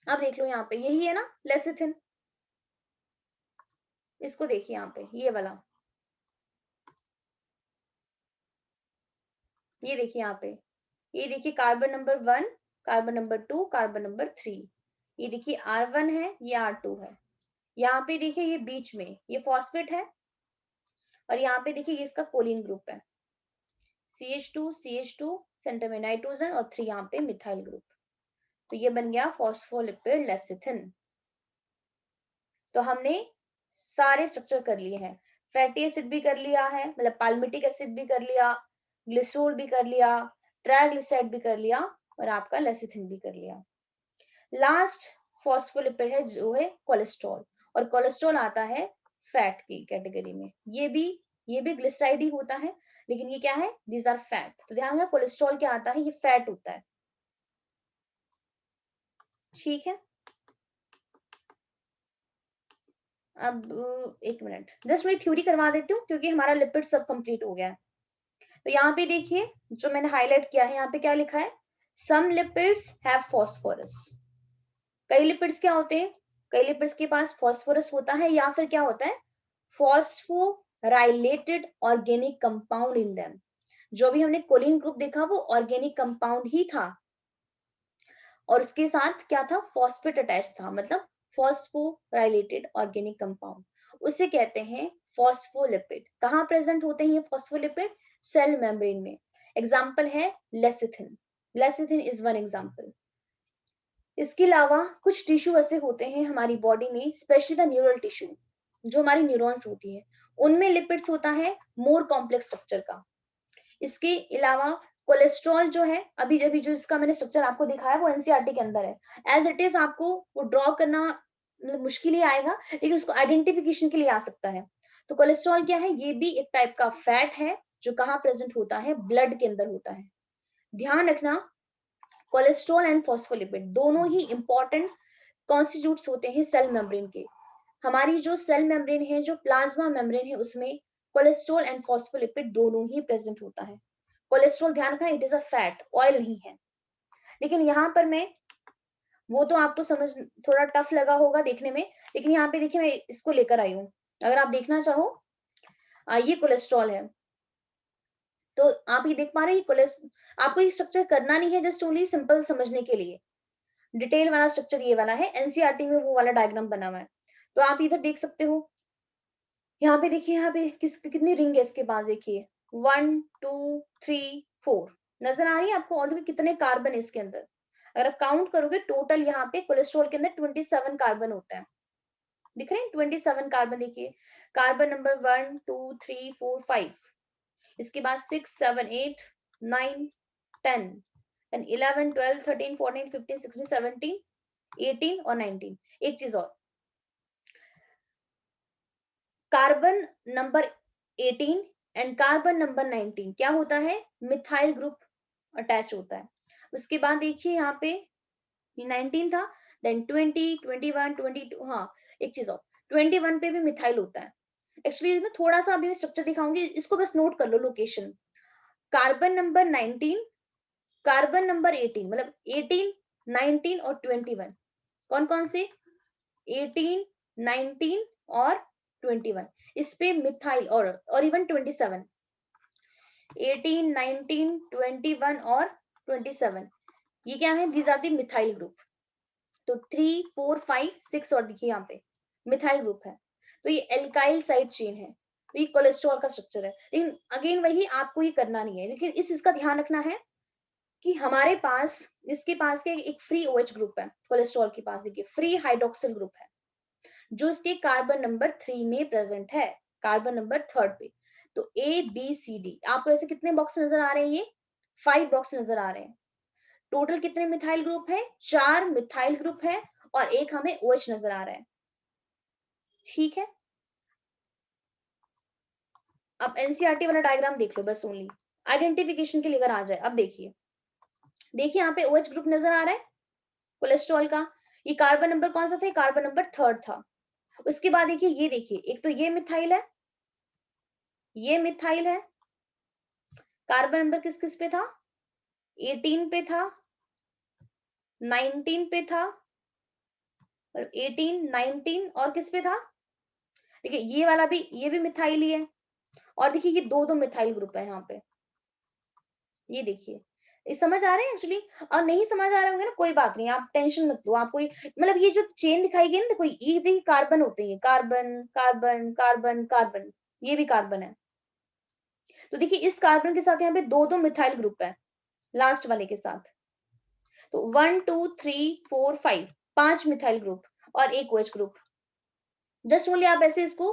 S1: अब देख लो यहाँ पे यही है ना लेसिथिन, इसको देखिए यहाँ पे ये वाला, ये देखिए यहाँ पे, ये देखिए carbon number 1, carbon number 2, carbon number 3, ये देखिए R1 है, ये R2 है, यहाँ पे देखिए ये बीच में ये फॉस्फेट है, और यहाँ पे देखिए ये इसका कोलिन ग्रुप है, CH2 CH2, सेंटर में नाइट्रोजन और 3 यहाँ पे मिथाइल ग्रुप, तो ये बन गया फॉस्फोलिपिड लेसिथिन। तो हमने सारे स्ट्रक्चर कर लिए हैं, फैटी एसिड भी कर लिया है, मतलब पाल्मिटिक एसिड भी कर लिया, ग्लिसरॉल भी कर लिया, ट्राइग्लिसराइड भी कर लिया, और आपका लेसिथिन भी कर लिया। लास्ट फॉस्फोलिपिड है जो है कोलेस्ट्रॉल, और कोलेस्ट्रॉल आता है फैट की कैटेगरी में, ये भी ग्लिसराइड ही होता है, लेकिन ये क्या है, दीज आर फैट। तो ध्यान रखना कोलेस्ट्रॉल क्या आता है, ये फैट होता है, ठीक है। अब एक मिनट जस्ट मैं थ्योरी करवा देती हूँ, क्योंकि हमारा लिपिड सब कंप्लीट हो गया है। तो यहाँ पे देखिए जो मैंने हाईलाइट किया है, यहाँ पे क्या लिखा है, सम लिपिड्स हैव फॉस्फोरस। कई लिपिड्स क्या होते हैं, कई लिपिड्स के पास फॉस्फोरस होता है, या फिर क्या होता है, phosphorylated organic compound in them. जो भी हमने कोलिन ग्रुप देखा वो ऑर्गेनिक कंपाउंड ही था, और उसके साथ क्या था, फॉस्फेट अटैच था, मतलब फॉस्फोराइलेटेड ऑर्गेनिक कंपाउंड, उसे कहते हैं फॉस्फोलिपिड। कहाँ प्रेजेंट होते हैं ये फॉस्फोलिपिड, सेल मेम्ब्रेन में। एग्जाम्पल है lecithin, lecithin is one example. इसके अलावा कुछ टिश्यू ऐसे होते हैं हमारी बॉडी में, स्पेशली द न्यूरल टिश्यू, जो हमारी न्यूरॉन्स होती है, उनमें लिपिड्स होता है मोर कॉम्प्लेक्स स्ट्रक्चर का। इसके अलावा कोलेस्ट्रॉल जो है, अभी अभी जो इसका मैंने स्ट्रक्चर आपको दिखाया वो एनसीईआरटी के अंदर है, एज इट इज आपको वो ड्रॉ करना मतलब मुश्किल ही आएगा, लेकिन उसको आइडेंटिफिकेशन के लिए आ सकता है। तो कोलेस्ट्रॉल क्या है, ये भी एक टाइप का फैट है, जो कहाँ प्रेजेंट होता है, ब्लड के अंदर होता है। ध्यान रखना, कोलेस्ट्रॉल एंड फॉस्फोलिपिड दोनों ही इंपॉर्टेंट कॉन्स्टिट्यूट्स होते हैं सेल मेम्ब्रेन के। हमारी जो सेल मेम्ब्रेन है, जो प्लाज्मा मेम्ब्रेन है, उसमें कोलेस्ट्रॉल एंड फॉस्फोलिपिड दोनों ही प्रेजेंट होता है। कोलेस्ट्रॉल ध्यान रखना, it is a fat, oil नहीं है। लेकिन यहाँ पर मैं वो तो आपको समझ थोड़ा टफ लगा होगा देखने में, लेकिन यहाँ पे देखिए मैं इसको लेकर आई हूँ, अगर आप देखना चाहो, ये कोलेस्ट्रॉल है, तो आप ये देख पा रहे हैं, आपको ये स्ट्रक्चर करना नहीं है, जस्ट ओनली सिंपल समझने के लिए। डिटेल वाला स्ट्रक्चर ये वाला है, एनसीईआरटी में वो वाला डायग्राम बना हुआ है, तो आप इधर देख सकते हो। यहाँ पे देखिए, यहाँ पे कितनी रिंग है इसके पास, देखिए 1 2 3 4 नजर आ रही है आपको, और देखिए कितने कार्बन है इसके अंदर। अगर आप काउंट करोगे टोटल यहाँ पे कोलेस्ट्रॉल के अंदर 27 कार्बन होता है, दिख रहे हैं 27 कार्बन, देखिए कार्बन नंबर 1 2 3 4 5, इसके बाद 6 7 8 9 10 एंड 11 12 13 14 15 16 17 18 और 19। एक चीज और, carbon number 18 and carbon number 19 क्या होता है, मिथाइल ग्रुप अटैच होता है। उसके बाद देखिए यहाँ पे 19 था, देन 20 21 22, हाँ एक चीज और, 21 पे भी मिथाइल होता है। एक्चुअली इसमें थोड़ा सा अभी मैं स्ट्रक्चर दिखाऊंगी, इसको बस नोट कर लो location. Carbon number 19, carbon number 18, मतलब 18 19 और 21, कौन कौन से, 18 19 और 21, इस पे मिथाइल और इवन 27, 18 19 21 और 27, ये क्या है, these are the methyl group. तो 3 4 5 6 और देखिए यहाँ पे मिथाइल ग्रुप है, तो ये एल्काइल साइड चेन है, तो ये कोलेस्ट्रॉल का स्ट्रक्चर है। लेकिन अगेन वही, आपको ये करना नहीं है, लेकिन इसका ध्यान रखना है कि हमारे पास, इसके पास के एक फ्री OH ग्रुप है, कोलेस्ट्रॉल के पास देखिए फ्री हाइड्रोक्सिल ग्रुप है, जो इसके कार्बन नंबर 3 में प्रेजेंट है, कार्बन नंबर 3 पे। तो ABCD आपको ऐसे कितने बॉक्स नजर आ रहे हैं, ये 5 बॉक्स नजर आ रहे हैं। टोटल कितने मिथाइल ग्रुप है, 4 मिथाइल ग्रुप है, और एक हमें OH नजर आ रहा है, ठीक है। अब एनसीईआरटी वाला डायग्राम देख लो बस, ओनली आइडेंटिफिकेशन के लिए अगर आ जाए। अब देखिए देखिए यहाँ पे OH ग्रुप नजर आ रहा है कोलेस्ट्रॉल का। ये कार्बन नंबर कौन सा था? कार्बन नंबर 3 था। उसके बाद देखिए ये देखिए, एक तो ये मिथाइल है, ये मिथाइल है। कार्बन नंबर किस किस पे था? 18 पे था, 19 पे था, 18, 19 और किस पे था? देखिए ये वाला भी, ये भी मिथाइल ही है। और देखिए ये दो दो मिथाइल ग्रुप है यहाँ पे, ये देखिए। ये समझ आ रहे हैं एक्चुअली? और नहीं समझ आ रहे होंगे ना, कोई बात नहीं, आप टेंशन मत लो। आपको मतलब ये जो चेन दिखाई गई ना, देखो ये देखिए कार्बन होते हैं, कार्बन कार्बन कार्बन कार्बन, ये भी कार्बन है। तो देखिए इस कार्बन के साथ यहाँ पे दो दो मिथाइल ग्रुप है लास्ट वाले के साथ। तो 1 2 3 4 5, 5 मिथाइल ग्रुप और एक OH ग्रुप। जस्ट ओनली आप ऐसे इसको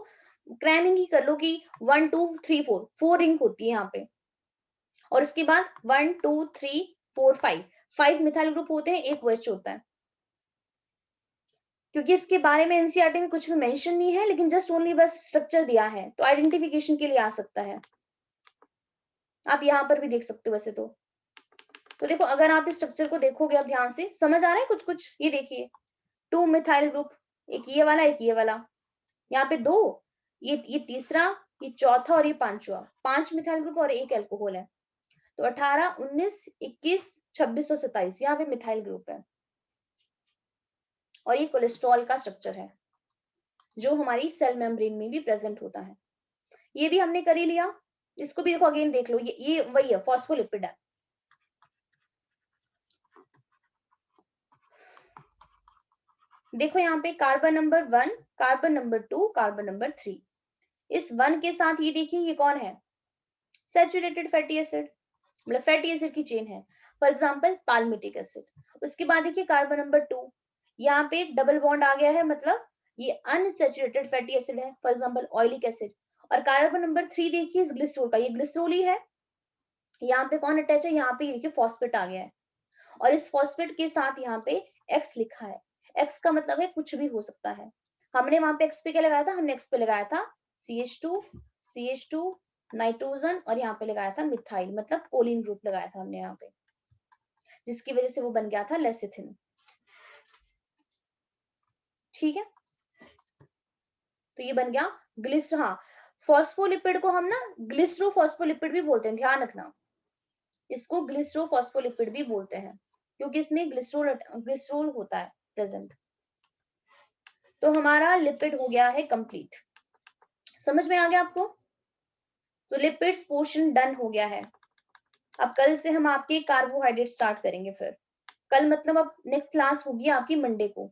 S1: क्रैमिंग ही कर लो कि 1 2 3 4, 4 रिंग होती है यहाँ पे। और उसके बाद 1 2 3 4 5, 5 मिथाइल ग्रुप होते हैं, एक OH होता है। क्योंकि इसके बारे में एनसीईआरटी में कुछ भी मेंशन नहीं है, लेकिन जस्ट ओनली बस स्ट्रक्चर दिया है, तो आइडेंटिफिकेशन के लिए आ सकता है। आप यहाँ पर भी देख सकते हो वैसे तो देखो अगर आप इस स्ट्रक्चर को देखोगे अब ध्यान से, समझ आ रहा है कुछ कुछ? ये देखिए 2 मिथाइल ग्रुप, एक ये वाला एक ये वाला, यहाँ पे 2, ये तीसरा, ये चौथा और ये पांचवा, 5 मिथाइल ग्रुप और एक अल्कोहल है। तो 18 19 21 26 और 27 यहाँ पे मिथाइल ग्रुप है। और ये कोलेस्ट्रॉल का स्ट्रक्चर है जो हमारी सेल मेम्ब्रेन में भी प्रेजेंट होता है। ये भी हमने कर ही लिया। इसको भी देखो अगेन देख लो, ये वही है, फॉस्फोलिपिड है। देखो यहाँ पे carbon number 1, carbon number 2, carbon number 3। इस 1 के साथ ये देखिए ये कौन है? सैचुरेटेड फैटी एसिड, मतलब फैटी एसिड की चेन है। For example palmitic acid. उसके बाद देखिए कार्बन नंबर 2, यहाँ पे डबल बॉन्ड आ गया है, मतलब ये अनसैचुरेटेड फैटी एसिड है, फॉर एग्जांपल ऑयलिक एसिड। और कार्बन नंबर 3 देखिए इस ग्लिसरॉल का, ये ग्लिसरॉल ही है। यहाँ पे कौन अटैच है? यहाँ पे देखिए फॉस्फेट आ गया है। और इस फॉस्फेट के साथ यहाँ पे एक्स लिखा है। एक्स का मतलब है कुछ भी हो सकता है। हमने वहां पे एक्स पे क्या लगाया था? हमने एक्स पे लगाया था CH2 नाइट्रोजन, और यहाँ पे लगाया था मिथाइल, मतलब कोलिन ग्रुप लगाया था हमने यहाँ पे, जिसकी वजह से वो बन गया था लेसिथिन। ठीक है, तो ये बन गया ग्लिसर। हाँ, फॉस्फोलिपिड को हम ना ग्लिसरोफॉस्फोलिपिड भी बोलते हैं, ध्यान रखना। इसको ग्लिसरोफॉस्फोलिपिड भी बोलते हैं क्योंकि इसमें ग्लिसरोल होता है प्रेजेंट। तो हमारा लिपिड हो गया है कंप्लीट। समझ में आ गया आपको? तो लिपिड्स पोर्शन डन हो गया है। अब कल से हम आपके कार्बोहाइड्रेट स्टार्ट करेंगे। फिर कल मतलब अब नेक्स्ट क्लास होगी आपकी मंडे को।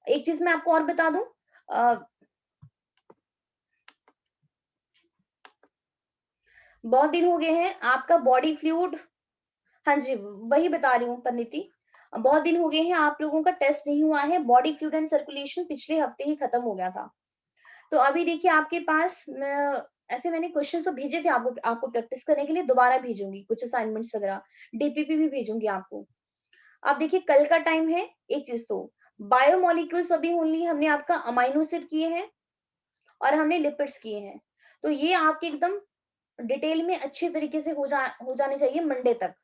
S1: एक चीज मैं आपको और बता दूं, बहुत दिन हो गए हैं आपका बॉडी फ्लूइड। हाँ जी, वही बता रही हूँ परिणीति, बहुत दिन हो गए हैं आप लोगों का टेस्ट नहीं हुआ है। बॉडी फ्लूइड एंड सर्कुलेशन पिछले हफ्ते ही खत्म हो गया था। तो अभी देखिए आपके पास ऐसे मैंने क्वेश्चन तो भेजे थे आपको प्रैक्टिस करने के लिए, दोबारा भेजूंगी कुछ असाइनमेंट्स वगैरह, डीपीपी भी भेजूंगी आपको। अब देखिए कल का टाइम है। एक चीज तो बायोमोलिक्यूल्स अभी ओनली हमने आपका अमाइनो एसिड किए हैं और हमने लिपिड्स किए हैं। तो ये आपके एकदम डिटेल में अच्छे तरीके से हो जाने चाहिए मंडे तक।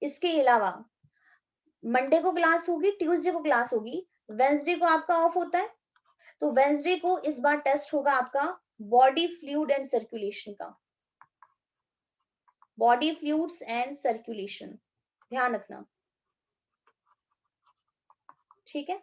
S1: इसके अलावा मंडे को क्लास होगी, ट्यूसडे को क्लास होगी, वेंसडे को आपका ऑफ होता है। तो वेंसडे को इस बार टेस्ट होगा आपका बॉडी फ्लूइड एंड सर्कुलेशन का, बॉडी फ्लूइड्स एंड सर्कुलेशन, ध्यान रखना। ठीक है।